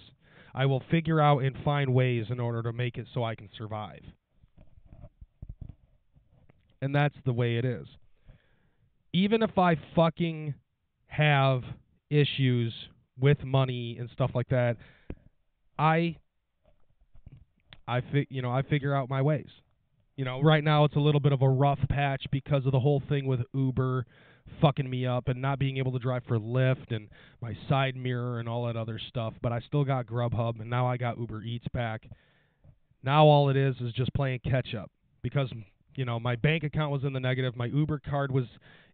I will figure out and find ways in order to make it so I can survive. And that's the way it is. Even if I fucking have issues with money and stuff like that, I figure out my ways. You know, right now it's a little bit of a rough patch because of the whole thing with Uber fucking me up and not being able to drive for Lyft and my side mirror and all that other stuff. But I still got Grubhub, and now I got Uber Eats back. Now all it is just playing catch up because, you know, my bank account was in the negative. My Uber card was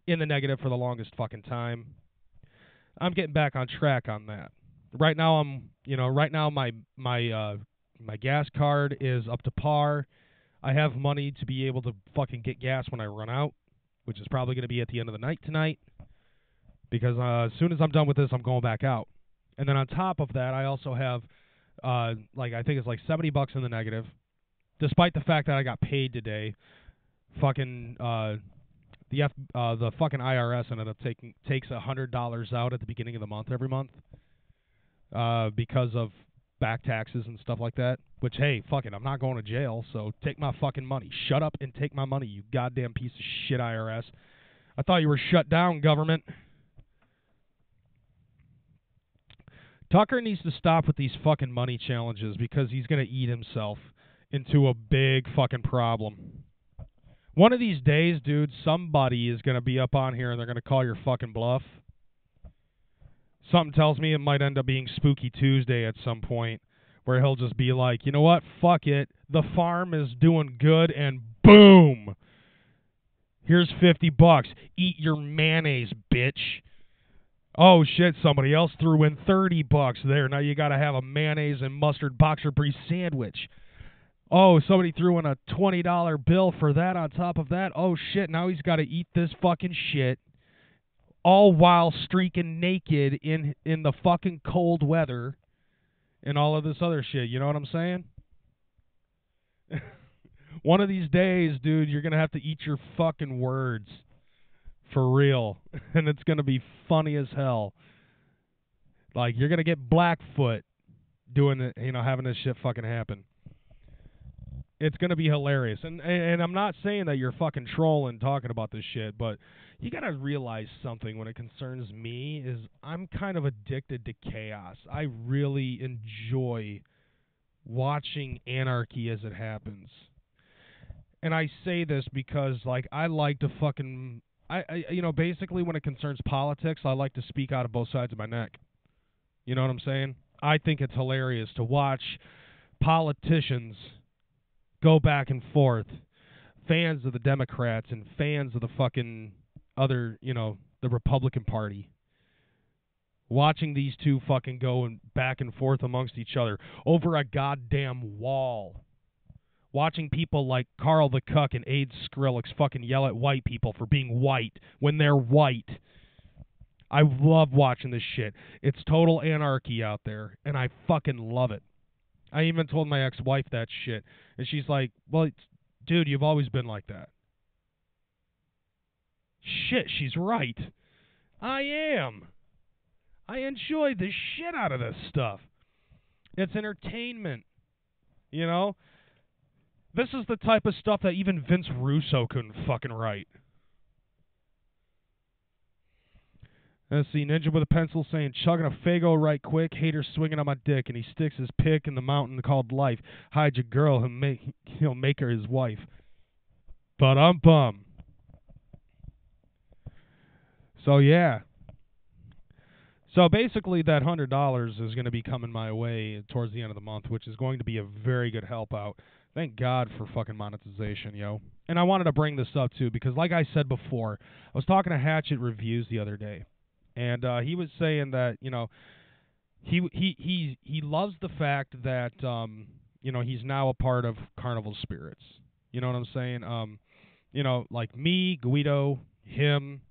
in the negative for the longest fucking time. I'm getting back on track on that. Right now my gas card is up to par. I have money to be able to fucking get gas when I run out, which is probably going to be at the end of the night tonight, because as soon as I'm done with this, I'm going back out. And then on top of that, I also have, I think it's like $70 in the negative, despite the fact that I got paid today. Fucking the fucking IRS ended up takes $100 out at the beginning of the month every month, because of back taxes and stuff like that. Which, hey, fuck it, I'm not going to jail, so take my fucking money. Shut up and take my money, you goddamn piece of shit IRS. I thought you were shut down, government. Tucker needs to stop with these fucking money challenges because he's going to eat himself into a big fucking problem. One of these days, dude, somebody is going to be up on here and they're going to call your fucking bluff. Something tells me it might end up being Spooky Tuesday at some point, where he'll just be like, you know what, fuck it, the farm is doing good, and boom, here's $50, eat your mayonnaise, bitch. Oh shit, somebody else threw in $30 there, now you gotta have a mayonnaise and mustard boxer brief sandwich. Oh, somebody threw in a $20 bill for that on top of that. Oh shit, now he's gotta eat this fucking shit, all while streaking naked in the fucking cold weather and all of this other shit. You know what I'm saying? One of these days, dude, you're going to have to eat your fucking words. For real. And it's going to be funny as hell. Like, you're going to get Blackfoot doing it, you know, having this shit fucking happen. It's going to be hilarious. And I'm not saying that you're fucking trolling talking about this shit, but you got to realize something when it concerns me is I'm kind of addicted to chaos. I really enjoy watching anarchy as it happens. And I say this because, like, I like to fucking, basically when it concerns politics, I like to speak out of both sides of my neck. You know what I'm saying? I think it's hilarious to watch politicians go back and forth, fans of the Democrats and fans of the fucking other, the Republican Party, watching these two fucking go back and forth amongst each other over a goddamn wall. Watching people like Carl the Cuck and Aid Skrillex fucking yell at white people for being white when they're white. I love watching this shit. It's total anarchy out there, and I fucking love it. I even told my ex-wife that shit, and she's like, well, dude, you've always been like that. Shit, she's right. I am. I enjoy the shit out of this stuff. It's entertainment. You know? This is the type of stuff that even Vince Russo couldn't fucking write. Let's see, Ninja with a pencil saying, chugging a Faygo right quick, hater swinging on my dick, and he sticks his pick in the mountain called life. Hide your girl, he'll make her his wife. Ba-dum-bum. So, yeah. So, basically, that $100 is going to be coming my way towards the end of the month, which is going to be a very good help out. Thank God for fucking monetization, yo. And I wanted to bring this up, too, because like I said before, I was talking to Hatchet Reviews the other day, and he was saying that, he loves the fact that, he's now a part of Carnival Spirits. You know what I'm saying? Like me, Guido, him,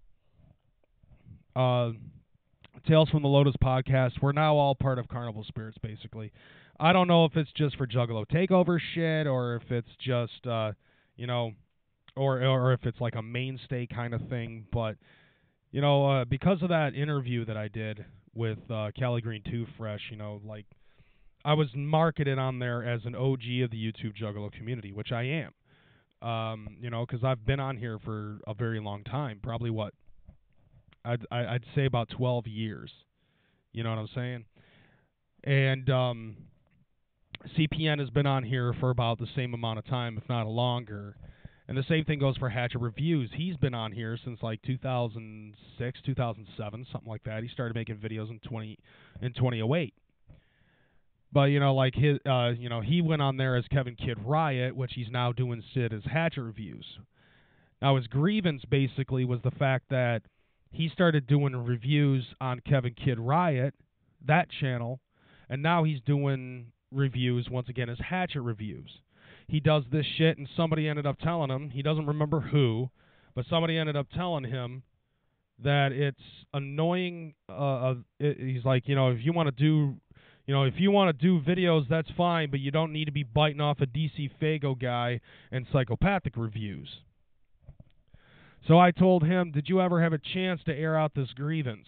Tales from the Lotus podcast, we're now all part of Carnival Spirits, basically. I don't know if it's just for Juggalo takeover shit or if it's just or if it's like a mainstay kind of thing. But because of that interview that I did with Cali Green Too Fresh, like I was marketed on there as an OG of the YouTube Juggalo community, which I am. Because I've been on here for a very long time, probably I'd say about 12 years. You know what I'm saying? And CPN has been on here for about the same amount of time, if not longer. And the same thing goes for Hatchet Reviews. He's been on here since like 2006, 2007, something like that. He started making videos in 2008. But like his, he went on there as Kevin Kid Riot, which he's now doing Sid as Hatchet Reviews. Now his grievance basically was the fact that he started doing reviews on Kevin Kid Riot, that channel, and now he's doing reviews once again as Hatchet Reviews. He does this shit, and somebody ended up telling him, he doesn't remember who, but somebody ended up telling him that it's annoying. He's like, if you want to do videos, that's fine, but you don't need to be biting off a DC Fago guy and psychopathic reviews. So I told him, did you ever have a chance to air out this grievance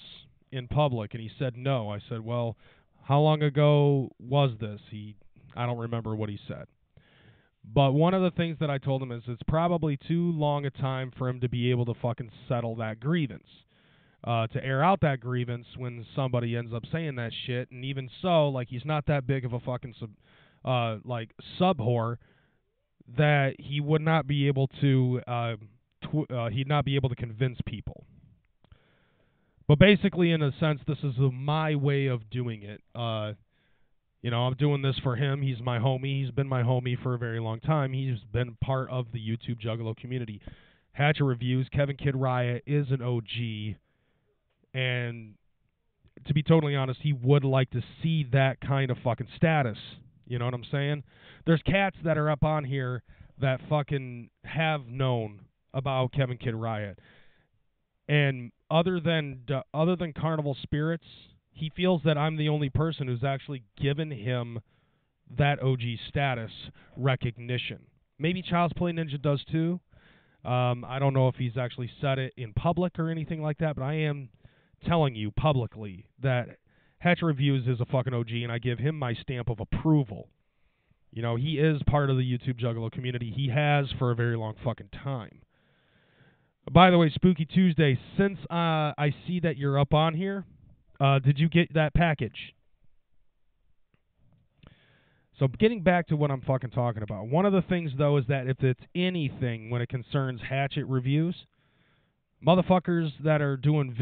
in public? And he said no. I said, well, how long ago was this? I don't remember what he said. But one of the things that I told him is it's probably too long a time for him to be able to fucking settle that grievance. To air out that grievance when somebody ends up saying that shit. And even so, like, he's not that big of a fucking sub-whore that he would not be able to he'd not be able to convince people. But basically, in a sense, this is my way of doing it. I'm doing this for him. He's my homie. He's been my homie for a very long time. He's been part of the YouTube Juggalo community. Hatchet Reviews, Kevin Kid Riot is an OG. And to be totally honest, he would like to see that kind of fucking status. You know what I'm saying? There's cats that are up on here that fucking have known about Kevin Kid Riot. And other than Carnival Spirits, he feels that I'm the only person who's actually given him that OG status recognition. Maybe Child's Play Ninja does too. I don't know if he's actually said it in public or anything like that, but I am telling you publicly that Hatch Reviews is a fucking OG, and I give him my stamp of approval. He is part of the YouTube Juggalo community. He has for a very long fucking time. By the way, Spooky Tuesday, since I see that you're up on here, did you get that package? So getting back to what I'm fucking talking about, one of the things, though, is that if it's anything when it concerns Hatchet Reviews, motherfuckers that are doing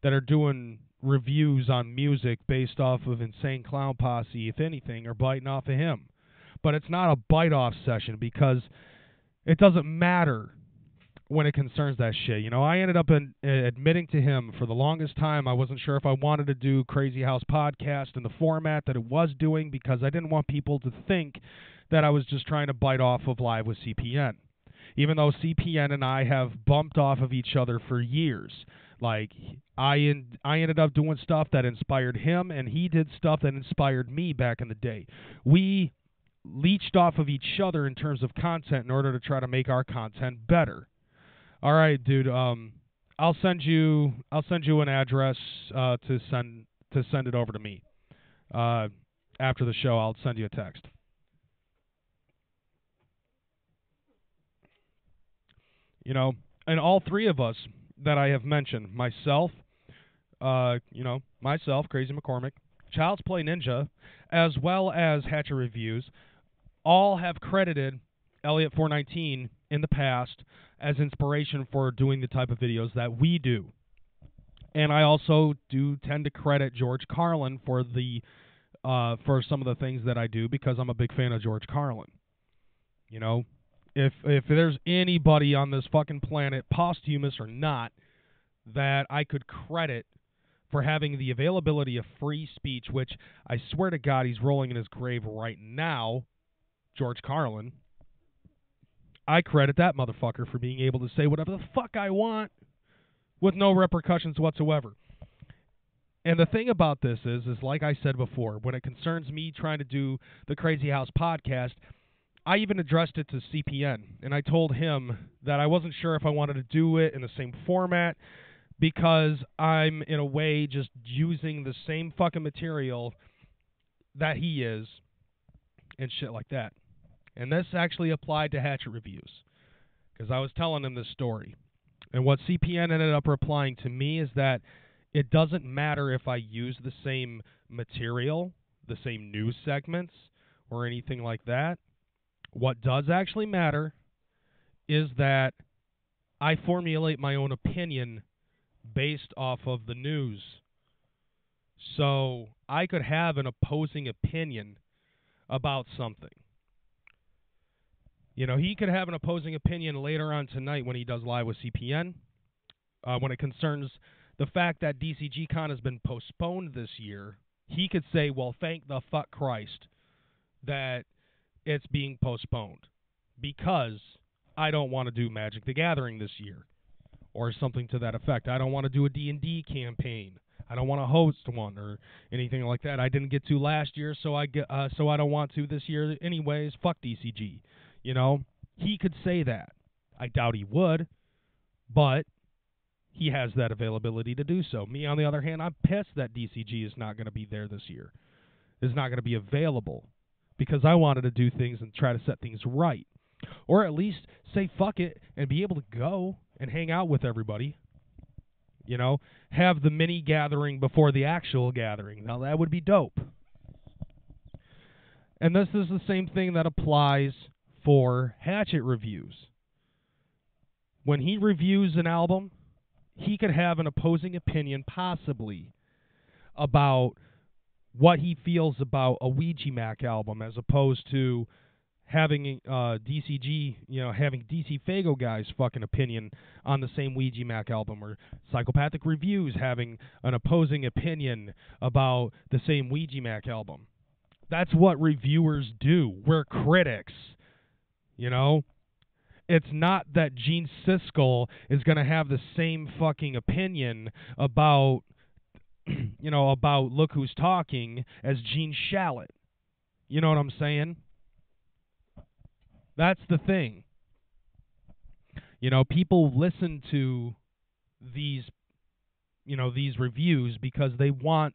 that are doing reviews on music based off of Insane Clown Posse, if anything, are biting off of him. But it's not a bite-off session because it doesn't matter when it concerns that shit. I ended up admitting to him for the longest time I wasn't sure if I wanted to do Crazy House Podcast in the format that it was doing because I didn't want people to think that I was just trying to bite off of Live with CPN. Even though CPN and I have bumped off of each other for years. Like, I ended up doing stuff that inspired him, and he did stuff that inspired me back in the day. We leached off of each other in terms of content in order to try to make our content better. All right, dude. I'll send you an address to send it over to me. After the show, I'll send you a text. And all three of us that I have mentioned, myself, Kreyz McKormik, Child's Play Ninja, as well as Hatchet Reviews, all have credited Elliot419 in the past as inspiration for doing the type of videos that we do. And I also do tend to credit George Carlin for some of the things that I do because I'm a big fan of George Carlin. If there's anybody on this fucking planet, posthumous or not, that I could credit for having the availability of free speech, which I swear to God he's rolling in his grave right now, George Carlin, I credit that motherfucker for being able to say whatever the fuck I want with no repercussions whatsoever. And the thing about this is like I said before, when it concerns me trying to do the Crazy House podcast, I even addressed it to CPN, and I told him that I wasn't sure if I wanted to do it in the same format because I'm, in a way, just using the same fucking material that he is and shit like that. And this actually applied to Hatchet Reviews because I was telling him this story. And what CPN ended up replying to me is that it doesn't matter if I use the same material, the same news segments, or anything like that. What does actually matter is that I formulate my own opinion based off of the news. So I could have an opposing opinion about something. You know, he could have an opposing opinion later on tonight when he does live with CPN. When it concerns the fact that DCG Con has been postponed this year, he could say, well, thank the fuck Christ that it's being postponed because I don't want to do Magic the Gathering this year or something to that effect. I don't want to do a D&D campaign. I don't want to host one or anything like that. I didn't get to last year, so I don't want to this year anyways. Fuck DCG. You know, he could say that. I doubt he would, but he has that availability to do so. Me, on the other hand, I'm pissed that DCG is not going to be there this year. Is not going to be available because I wanted to do things and try to set things right. Or at least say fuck it and be able to go and hang out with everybody. You know, have the mini gathering before the actual gathering. Now, that would be dope. And this is the same thing that applies for Hatchet Reviews. When he reviews an album, he could have an opposing opinion possibly about what he feels about a Ouija Mac album as opposed to having DCG, you know, having DC Fago guy's fucking opinion on the same Ouija Mac album, or Psychopathic Reviews having an opposing opinion about the same Ouija Mac album. That's what reviewers do. We're critics, you know? It's not that Gene Siskel is going to have the same fucking opinion about, you know, about Look Who's Talking as Gene Shalit. You know what I'm saying? That's the thing. You know, people listen to these, you know, these reviews because they want...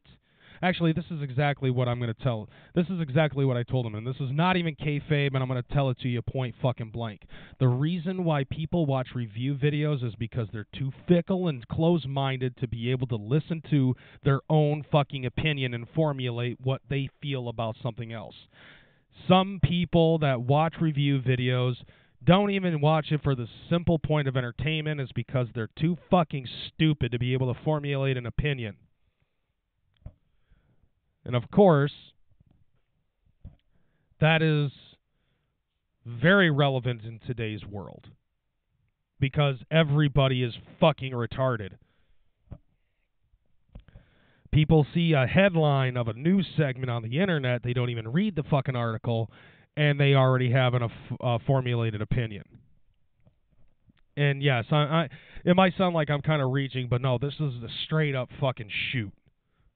Actually, this is exactly what I'm going to tell. This is exactly what I told him, and this is not even kayfabe, and I'm going to tell it to you point fucking blank. The reason why people watch review videos is because they're too fickle and close-minded to be able to listen to their own fucking opinion and formulate what they feel about something else. Some people that watch review videos don't even watch it for the simple point of entertainment is because they're too fucking stupid to be able to formulate an opinion. And of course, that is very relevant in today's world because everybody is fucking retarded. People see a headline of a news segment on the internet, they don't even read the fucking article, and they already have a formulated opinion. And yes, it might sound like I'm kind of reaching, but no, this is a straight up fucking shoot.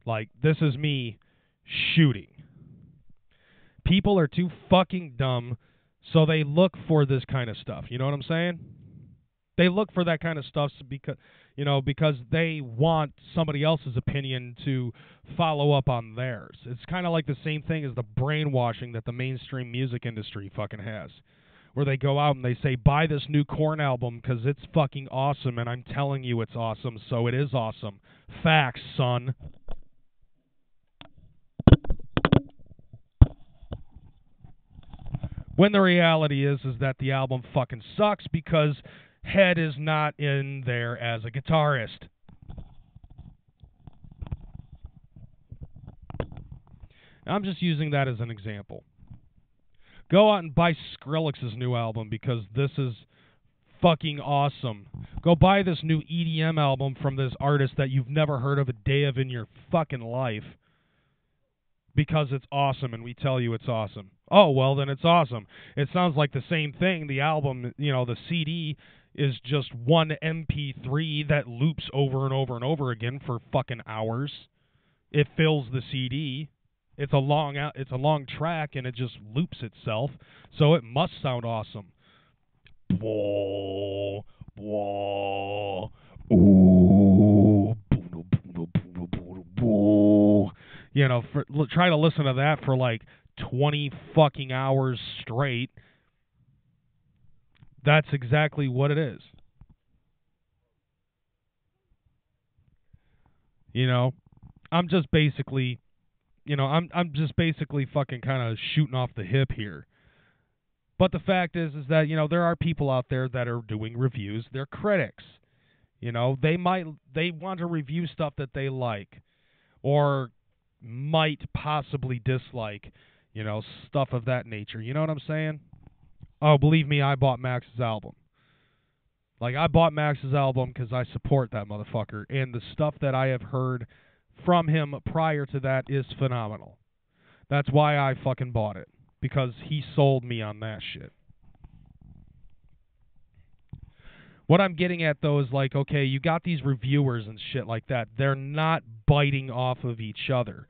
Like, this is me shooting. People are too fucking dumb, so they look for this kind of stuff. You know what I'm saying? They look for that kind of stuff because they want somebody else's opinion to follow up on theirs. It's kind of like the same thing as the brainwashing that the mainstream music industry fucking has, where they go out and they say, buy this new Korn album because it's fucking awesome, and I'm telling you it's awesome, so it is awesome. Facts, son. When the reality is that the album fucking sucks because Head is not in there as a guitarist. I'm just using that as an example. Go out and buy Skrillex's new album because this is fucking awesome. Go buy this new EDM album from this artist that you've never heard of a day of in your fucking life because it's awesome and we tell you it's awesome. Oh, well, then it's awesome. It sounds like the same thing. The album, you know, the CD is just one MP3 that loops over and over and over again for fucking hours. it fills the CD. It's a long track, and it just loops itself, so it must sound awesome. Whoa, whoa, ooh, you know, try to listen to that for like 20 fucking hours straight. That's exactly what it is. You know, I'm just basically, I'm just basically fucking kind of shooting off the hip here. But the fact is that, there are people out there that are doing reviews. They're critics. They want to review stuff that they like or might possibly dislike, stuff of that nature. You know what I'm saying? Oh, believe me, I bought Max's album. Like, I bought Max's album because I support that motherfucker, and the stuff that I have heard from him prior to that is phenomenal. That's why I fucking bought it, because he sold me on that shit. What I'm getting at, though, is like, okay, you got these reviewers and shit like that. They're not biting off of each other.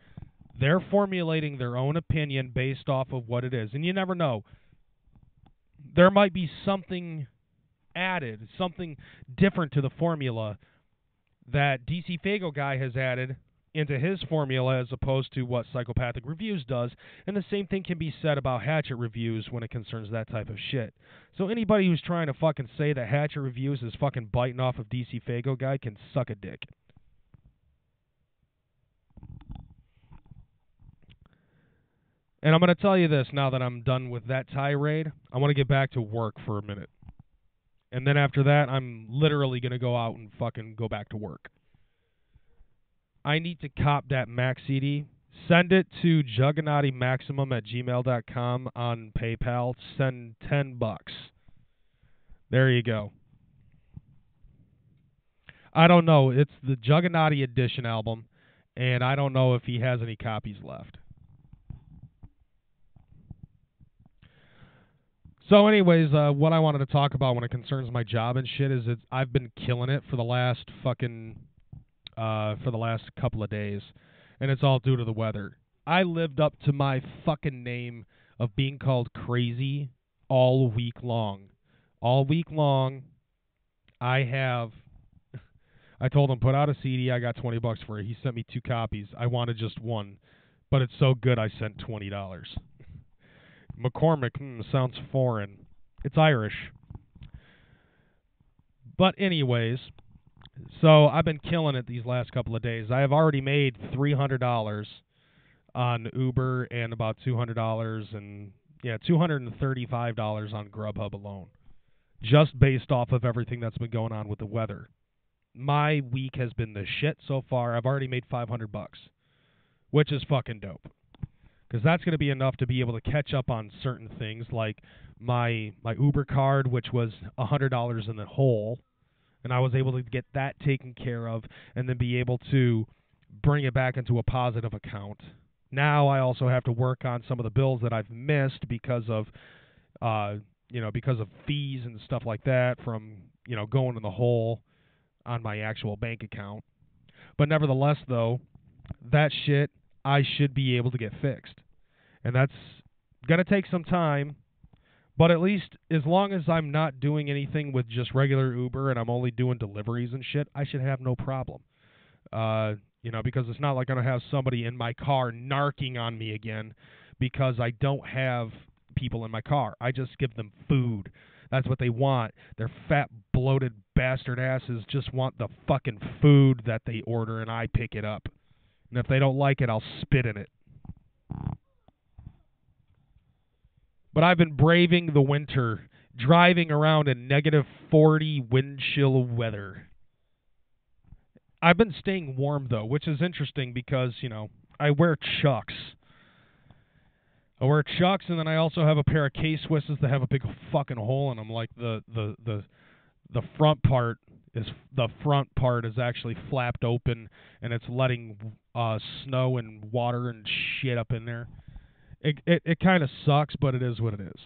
They're formulating their own opinion based off of what it is. And you never know. There might be something added, something different to the formula that DC Fago guy has added into his formula as opposed to what Psychopathic Reviews does, and the same thing can be said about Hatchet Reviews when it concerns that type of shit. So anybody who's trying to fucking say that Hatchet Reviews is fucking biting off of DC Fago guy can suck a dick. And I'm going to tell you this now that I'm done with that tirade. I want to get back to work for a minute. And then after that, I'm literally going to go out and fucking go back to work. I need to cop that Max CD. Send it to jugganatimaximum@gmail.com on PayPal. Send $10. There you go. I don't know. It's the Jugganati Edition album, and I don't know if he has any copies left. So anyways, what I wanted to talk about when it concerns my job and shit is I've been killing it for the last couple of days, and it's all due to the weather. I lived up to my fucking name of being called crazy all week long. All week long, I told him, put out a CD, I got $20 for it. He sent me 2 copies. I wanted just one, but it's so good I sent $20. McKormik, sounds foreign. It's Irish. But anyways, so I've been killing it these last couple of days. I have already made $300 on Uber and about $200 and $235 on Grubhub alone, just based off of everything that's been going on with the weather. My week has been the shit so far. I've already made $500, which is fucking dope. Because that's going to be enough to be able to catch up on certain things, like my Uber card, which was $100 in the hole, and I was able to get that taken care of and then be able to bring it back into a positive account. Now I also have to work on some of the bills that I've missed because of fees and stuff like that from, going in the hole on my actual bank account. But nevertheless, though, that shit I should be able to get fixed. And that's going to take some time, but at least as long as I'm not doing anything with just regular Uber and I'm only doing deliveries and shit, I should have no problem. Because it's not like I'm going to have somebody in my car narking on me again because I don't have people in my car. I just give them food. That's what they want. Their fat, bloated bastard asses just want the fucking food that they order, and I pick it up. And if they don't like it, I'll spit in it. But I've been braving the winter, driving around in -40 wind chill weather. I've been staying warm, though, which is interesting because, I wear Chucks. I wear Chucks, and then I also have a pair of K-Swisses that have a big fucking hole in them. Like the front part is actually flapped open, and it's letting snow and water and shit up in there. It kind of sucks, but it is what it is.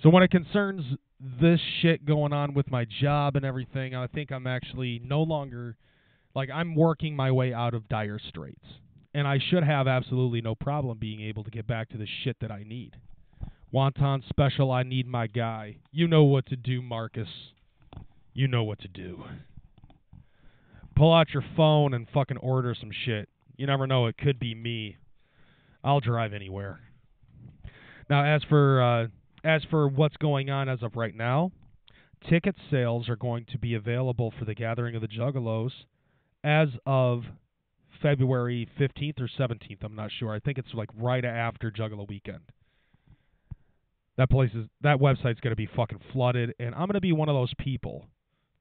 So when it concerns this shit going on with my job and everything, I think I'm actually no longer Like, I'm working my way out of dire straits. And I should have absolutely no problem being able to get back to the shit that I need. Wonton Special, I need my guy. You know what to do, Marcus. You know what to do. Pull out your phone and fucking order some shit. You never know, it could be me. I'll drive anywhere. Now, as for what's going on as of right now, ticket sales are going to be available for the Gathering of the Juggalos as of February 15th or 17th. I'm not sure. I think it's like right after Juggalo weekend. That website's going to be fucking flooded, and I'm going to be one of those people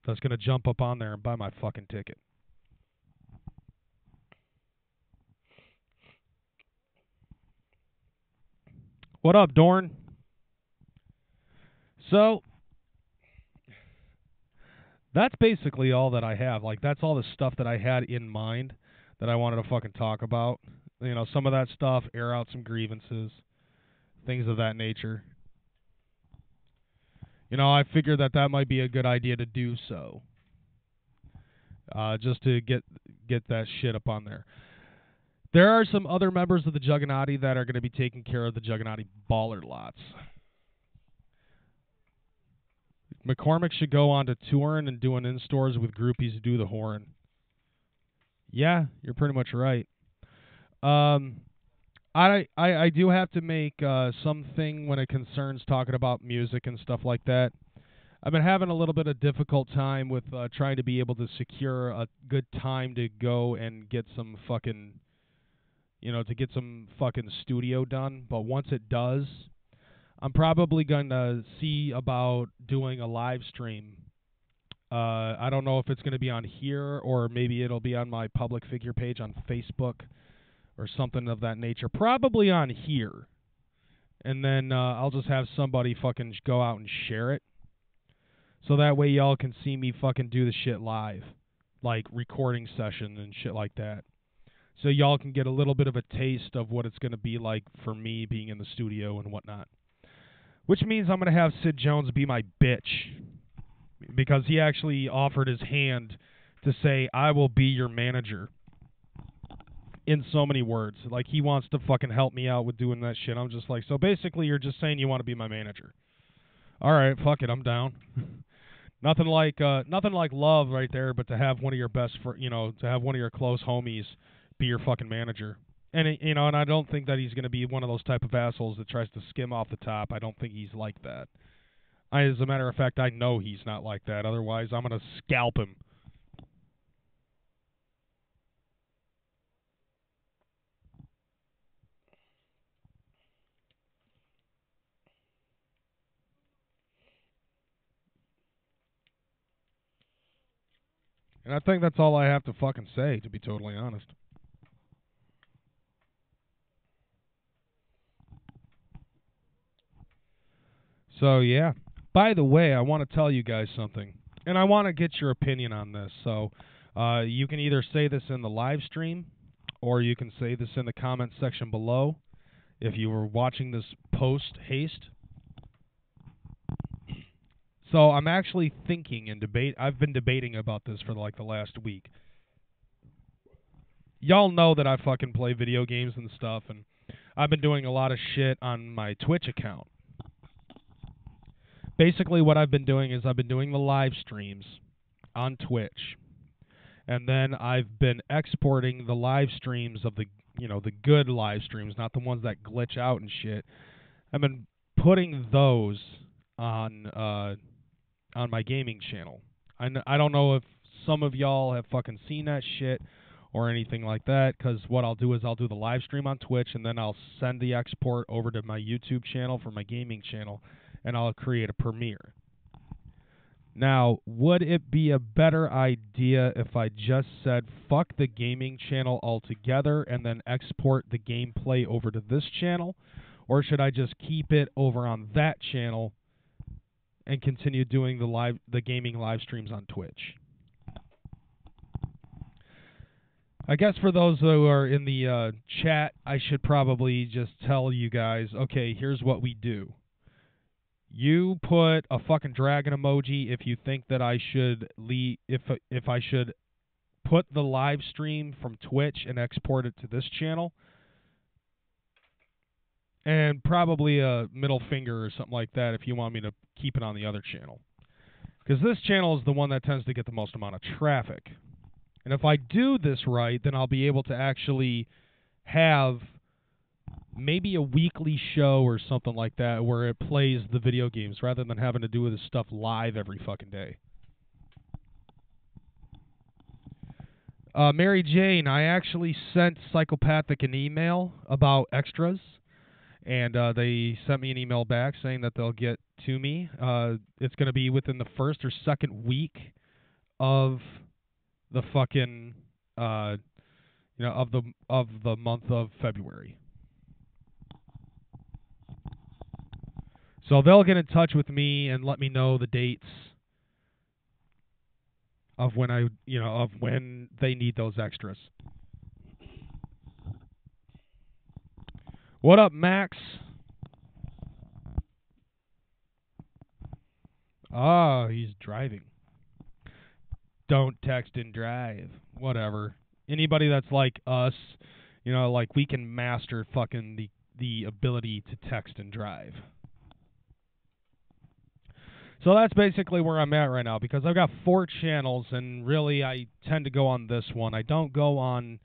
that's going to jump up on there and buy my fucking ticket. What up, Dorn? So, that's basically all that I have. Like, that's all the stuff that I had in mind that I wanted to fucking talk about. You know, some of that stuff, air out some grievances, things of that nature. You know, I figured that might be a good idea to do so. Just to get that shit up on there. There are some other members of the Jugganati that are going to be taking care of the Jugganati baller lots. McKormik should go on to touring and doing in-stores with groupies who do the horn. Yeah, you're pretty much right. I do have to make something when it concerns talking about music and stuff like that. I've been having a little bit of difficult time with trying to be able to secure a good time to go and get some fucking, studio done. But once it does, I'm probably going to see about doing a live stream. I don't know if it's going to be on here or maybe it'll be on my public figure page on Facebook or something of that nature. Probably on here. And then I'll just have somebody fucking go out and share it. So that way y'all can see me fucking do the shit live. Like recording session and shit like that. So y'all can get a little bit of a taste of what it's going to be like for me being in the studio and whatnot. Which means I'm going to have Sid Jones be my bitch. Because he actually offered his hand to say, I will be your manager. In so many words. Like, he wants to fucking help me out with doing that shit. I'm just like, so basically you're just saying you want to be my manager. Alright, fuck it, I'm down. Nothing like love right there, but to have one of your to have one of your close homies be your fucking manager. And, and I don't think that he's going to be one of those type of assholes that tries to skim off the top. I don't think he's like that. As a matter of fact, I know he's not like that. Otherwise, I'm going to scalp him. And I think that's all I have to fucking say, to be totally honest. So, yeah. By the way, I want to tell you guys something. And I want to get your opinion on this. So, you can either say this in the live stream, or you can say this in the comment section below. If you were watching this post-haste. So I'm actually thinking and I've been debating about this for like the last week. Y'all know that I fucking play video games and stuff, and I've been doing a lot of shit on my Twitch account. Basically what I've been doing is I've been doing the live streams on Twitch. And then I've been exporting the live streams of the good live streams, not the ones that glitch out and shit. I've been putting those on my gaming channel. I don't know if some of y'all have fucking seen that shit or anything like that, because what I'll do is I'll do the live stream on Twitch, and then I'll send the export over to my YouTube channel for my gaming channel, and I'll create a premiere. Now, would it be a better idea if I just said fuck the gaming channel altogether and then export the gameplay over to this channel? Or should I just keep it over on that channel and continue doing the gaming live streams on Twitch? I guess for those who are in the chat, I should probably just tell you guys, okay, here's what we do. You put a fucking dragon emoji if you think that I should if I should put the live stream from Twitch and export it to this channel. And probably a middle finger or something like that if you want me to keep it on the other channel. Because this channel is the one that tends to get the most amount of traffic. And if I do this right, then I'll be able to actually have maybe a weekly show or something like that where it plays the video games rather than having to do this stuff live every fucking day. Mary Jane, I actually sent Psychopathic an email about extras, and they sent me an email back saying that they'll get to me. It's going to be within the first or second week of the fucking of the month of February. So they'll get in touch with me and let me know the dates of when of when they need those extras. What up, Max? Oh, he's driving. Don't text and drive. Whatever. Anybody that's like us, like we can master fucking the ability to text and drive. So that's basically where I'm at right now, because I've got 4 channels, and really I tend to go on this one. I don't go on,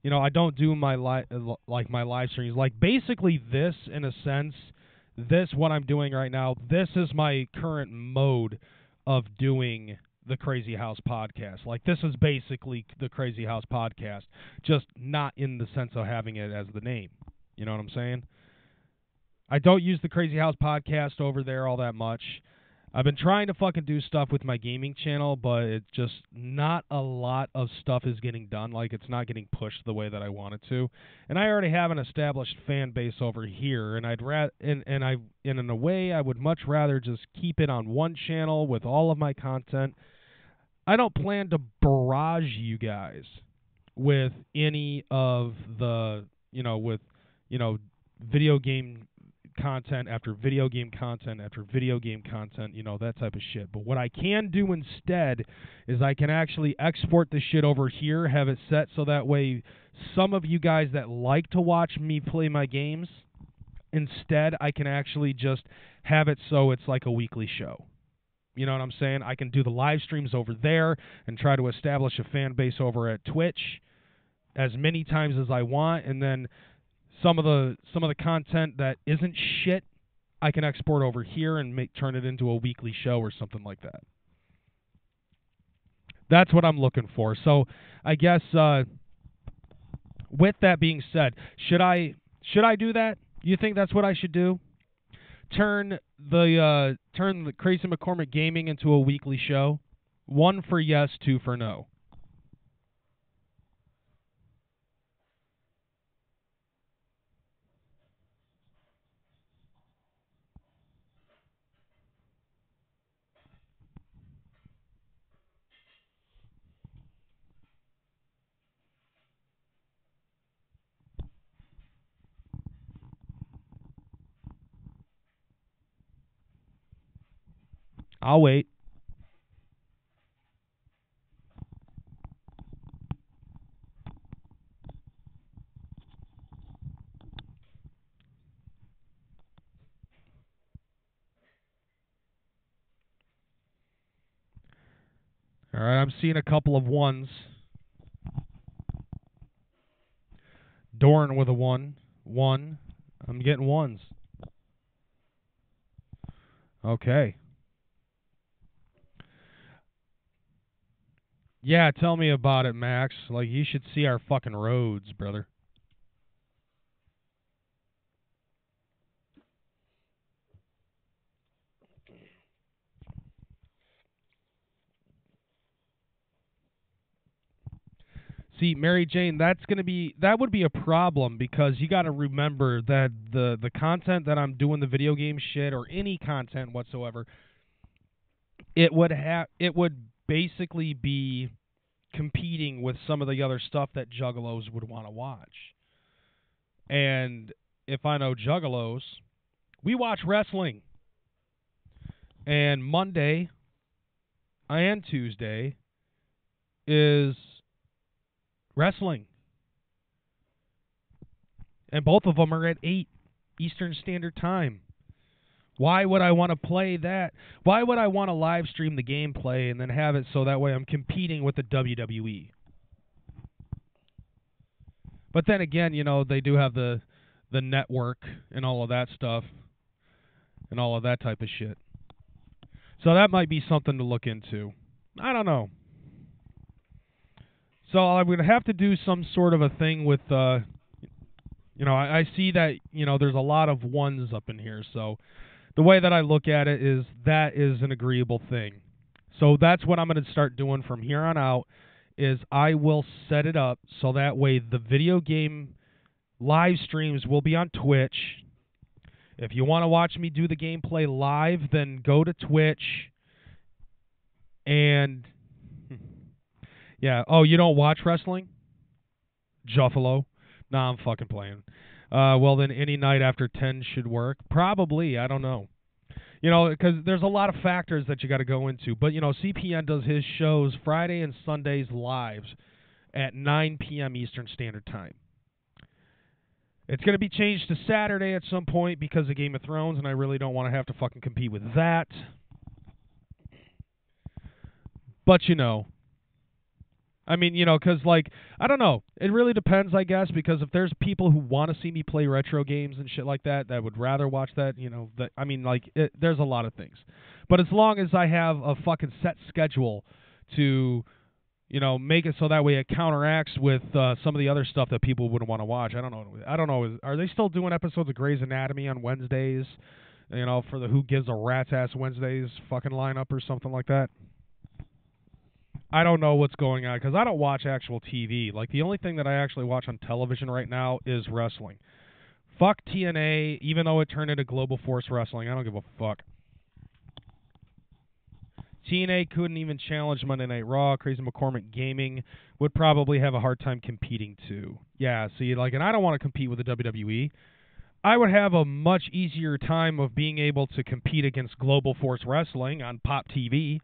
I don't do my my live streams. Like basically this, in a sense, what I'm doing right now, this is my current mode of doing the Crazy House podcast. Like this is basically the Crazy House podcast, just not in the sense of having it as the name. You know what I'm saying? I don't use the Crazy House podcast over there all that much. I've been trying to fucking do stuff with my gaming channel, but it's just not a lot of stuff is getting done. Like, it's not getting pushed the way that I want it to. And I already have an established fan base over here, and in a way, I would much rather just keep it on one channel with all of my content. I don't plan to barrage you guys with any of the, video game content after video game content after video game content, that type of shit. But what I can do instead is I can actually export the shit over here, have it set so that way some of you guys that like to watch me play my games, instead I can actually just have it so it's like a weekly show. You know what I'm saying? I can do the live streams over there and try to establish a fan base over at Twitch as many times as I want, and then some of the content that isn't shit, I can export over here and turn it into a weekly show or something like that. That's what I'm looking for. So I guess with that being said, should I do that? You think that's what I should do? Turn the Kreyz McKormik Gaming into a weekly show? 1 for yes, 2 for no. I'll wait. All right, I'm seeing a couple of 1s. Dorn with a 1. 1. I'm getting 1s. Okay. Yeah, tell me about it, Max. Like, you should see our fucking roads, brother. See, Mary Jane, that would be a problem, because you got to remember that the content that I'm doing, the video game shit or any content whatsoever, it would basically be competing with some of the other stuff that Juggalos would want to watch. And if I know Juggalos, we watch wrestling. And Monday and Tuesday is Wrestling. And both of them are at 8 Eastern Standard Time. Why would I want to play that? Why would I want to live stream the gameplay and then have it so that way I'm competing with the WWE? But then again, you know, they do have the network and all of that stuff and all of that type of shit. So that might be something to look into. I don't know. So I'm going to have to do some sort of a thing with, you know, I see that, you know, there's a lot of ones up in here. So the way that I look at it is that is an agreeable thing. So that's what I'm going to start doing from here on out is I will set it up so that way the video game live streams will be on Twitch. If you want to watch me do the gameplay live, then go to Twitch. And, yeah. Oh, you don't watch wrestling? Juggalo? Nah, I'm fucking playing. Well, then any night after 10 should work. Probably. I don't know. You know, because there's a lot of factors that you got to go into. But, you know, CPN does his shows Friday and Sundays live at 9 p.m. Eastern Standard Time. It's going to be changed to Saturday at some point because of Game of Thrones, and I really don't want to have to fucking compete with that. But, you know, I mean, you know, because, like, I don't know. It really depends, I guess, because if there's people who want to see me play retro games and shit like that, that would rather watch that, you know, I mean, like, there's a lot of things. But as long as I have a fucking set schedule to, you know, make it so that way it counteracts with some of the other stuff that people wouldn't want to watch. I don't know. Are they still doing episodes of Grey's Anatomy on Wednesdays, you know, for the Who Gives a Rat's Ass Wednesdays fucking lineup or something like that? I don't know what's going on because I don't watch actual TV. Like, the only thing that I actually watch on television right now is wrestling. Fuck TNA, even though it turned into Global Force Wrestling. I don't give a fuck. TNA couldn't even challenge Monday Night Raw. Kreyz McKormik Gaming would probably have a hard time competing too. Yeah, see, like, and I don't want to compete with the WWE. I would have a much easier time of being able to compete against Global Force Wrestling on Pop TV.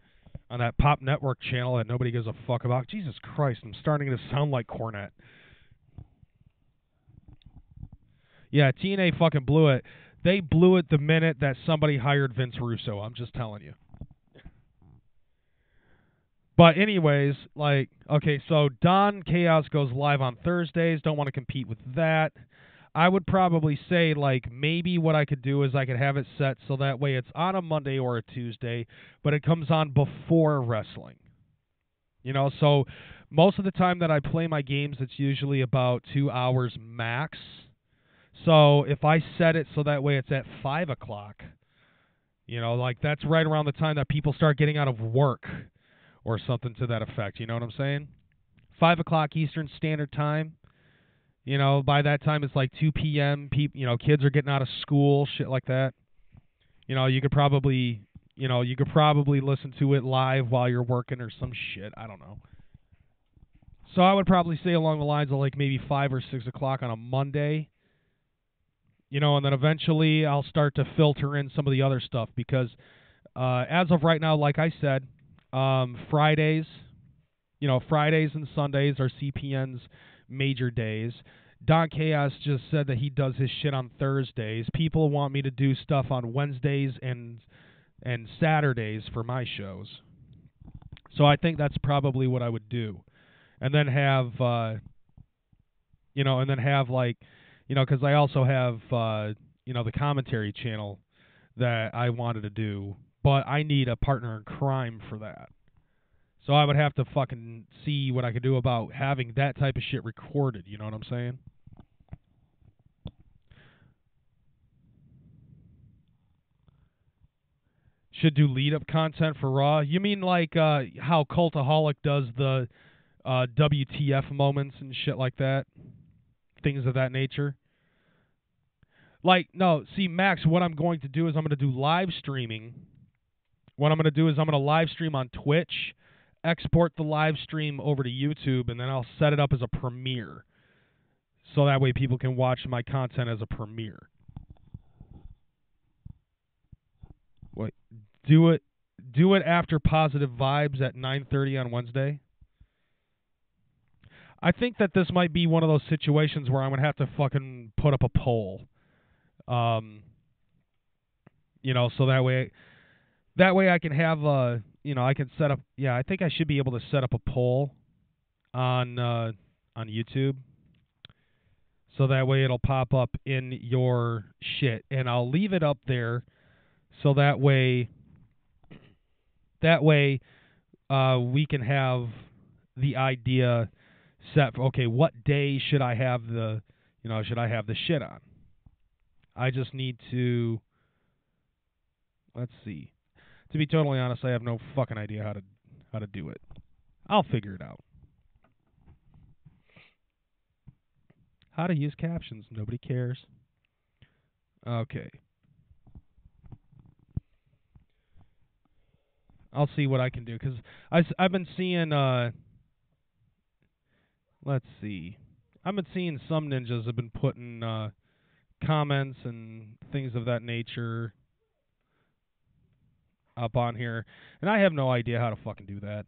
On that Pop Network channel that nobody gives a fuck about. Jesus Christ, I'm starting to sound like Cornette. Yeah, TNA fucking blew it. They blew it the minute that somebody hired Vince Russo. I'm just telling you. But anyways, like, okay, so Don Chaos goes live on Thursdays. Don't want to compete with that. I would probably say, like, maybe what I could do is I could have it set so that way it's on a Monday or a Tuesday, but it comes on before wrestling. You know, so most of the time that I play my games, it's usually about 2 hours max. So if I set it so that way it's at 5 o'clock, you know, like, that's right around the time that people start getting out of work or something to that effect. You know what I'm saying? 5 o'clock Eastern Standard Time. You know, by that time it's like 2 p.m. You know, kids are getting out of school, shit like that. You know, you could probably listen to it live while you're working or some shit. I don't know. So I would probably say along the lines of like maybe 5 or 6 o'clock on a Monday. You know, and then eventually I'll start to filter in some of the other stuff because as of right now, like I said, Fridays and Sundays are CPN's major days. Don Chaos just said that he does his shit on Thursdays. People want me to do stuff on Wednesdays and Saturdays for my shows. So I think that's probably what I would do. And then have because I also have the commentary channel that I wanted to do, but I need a partner in crime for that. So I would have to fucking see what I could do about having that type of shit recorded, you know what I'm saying? Should do lead-up content for Raw? You mean like how Cultaholic does the WTF moments and shit like that? Things of that nature? Like, no, see, Max, what I'm going to do is I'm going to do live streaming. What I'm going to do is I'm going to live stream on Twitch, export the live stream over to YouTube, and then I'll set it up as a premiere. So that way people can watch my content as a premiere. Wait, do it after Positive Vibes at 9:30 on Wednesday? I think that this might be one of those situations where I'm going to have to fucking put up a poll. You know, so that way I can have I can set up, I think I should be able to set up a poll on YouTube. So that way it'll pop up in your shit, and I'll leave it up there so that way we can have the idea set for, okay, what day should I have the shit on? I just need to, let's see. To be totally honest, I have no fucking idea how to do it. I'll figure it out. How to use captions. Nobody cares. Okay. I'll see what I can do, because I've been seeing, let's see. I've been seeing some ninjas have been putting comments and things of that nature up on here, and I have no idea how to fucking do that.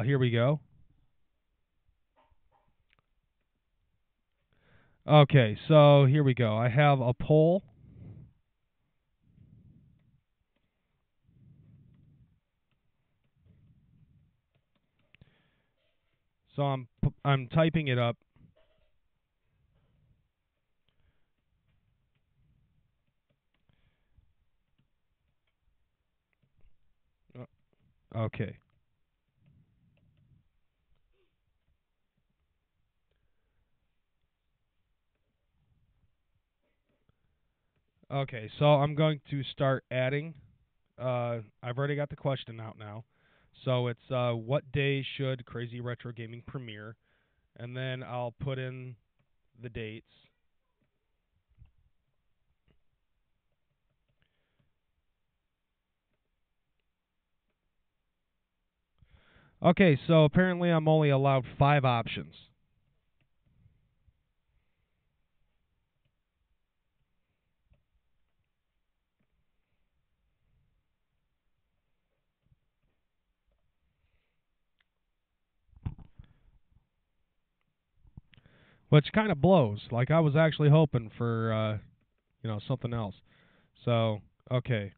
Here we go. Okay, so here we go. I have a poll. So I'm typing it up. Okay. Okay, so I'm going to start adding. I've already got the question out now. So it's what day should Crazy Retro Gaming premiere? And then I'll put in the dates. Okay, so apparently I'm only allowed 5 options. Which kind of blows. Like, I was actually hoping for, something else. So, okay.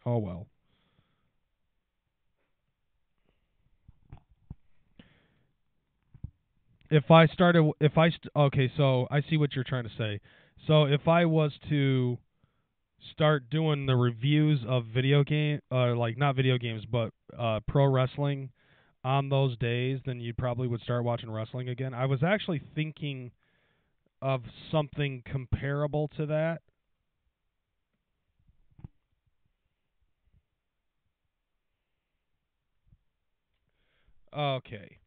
Oh, well. Okay, so I see what you're trying to say. So if I was to start doing the reviews of not video games, but pro wrestling on those days, then you probably would start watching wrestling again. I was actually thinking of something comparable to that. Okay.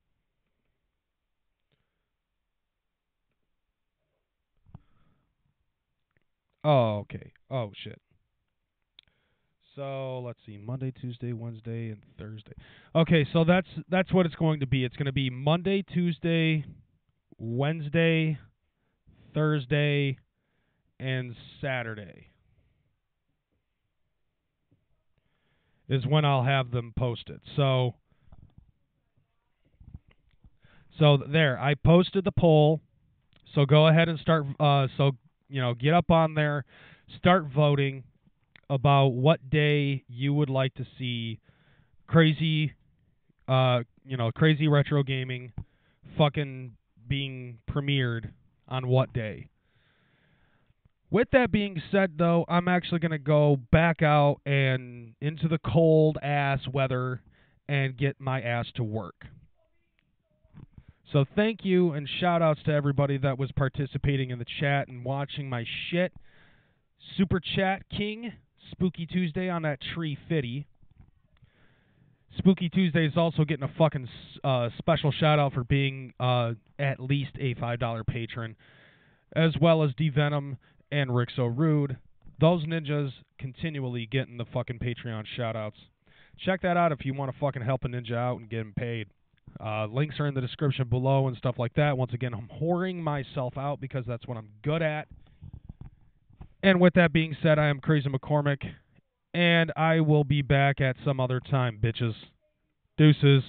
Oh, okay. Oh, shit. So let's see, Monday, Tuesday, Wednesday, and Thursday. Okay, so that's what it's going to be. It's going to be Monday, Tuesday, Wednesday, Thursday, and Saturday is when I'll have them posted. So there, I posted the poll. So go ahead and start. Get up on there, start voting about what day you would like to see Crazy Retro Gaming fucking being premiered on what day. With that being said, though, I'm actually going to go back out and into the cold-ass weather and get my ass to work. So thank you and shout-outs to everybody that was participating in the chat and watching my shit. Super Chat King, Spooky Tuesday on that tree Fiddy. Spooky Tuesday is also getting a fucking special shout-out for being at least a $5 patron, as well as D-Venom and Rick So Rude. Those ninjas continually getting the fucking Patreon shout-outs. Check that out if you want to fucking help a ninja out and get him paid. Links are in the description below and stuff like that. Once again, I'm whoring myself out because that's what I'm good at. And with that being said, I am Kreyz McKormik, and I will be back at some other time, bitches. Deuces.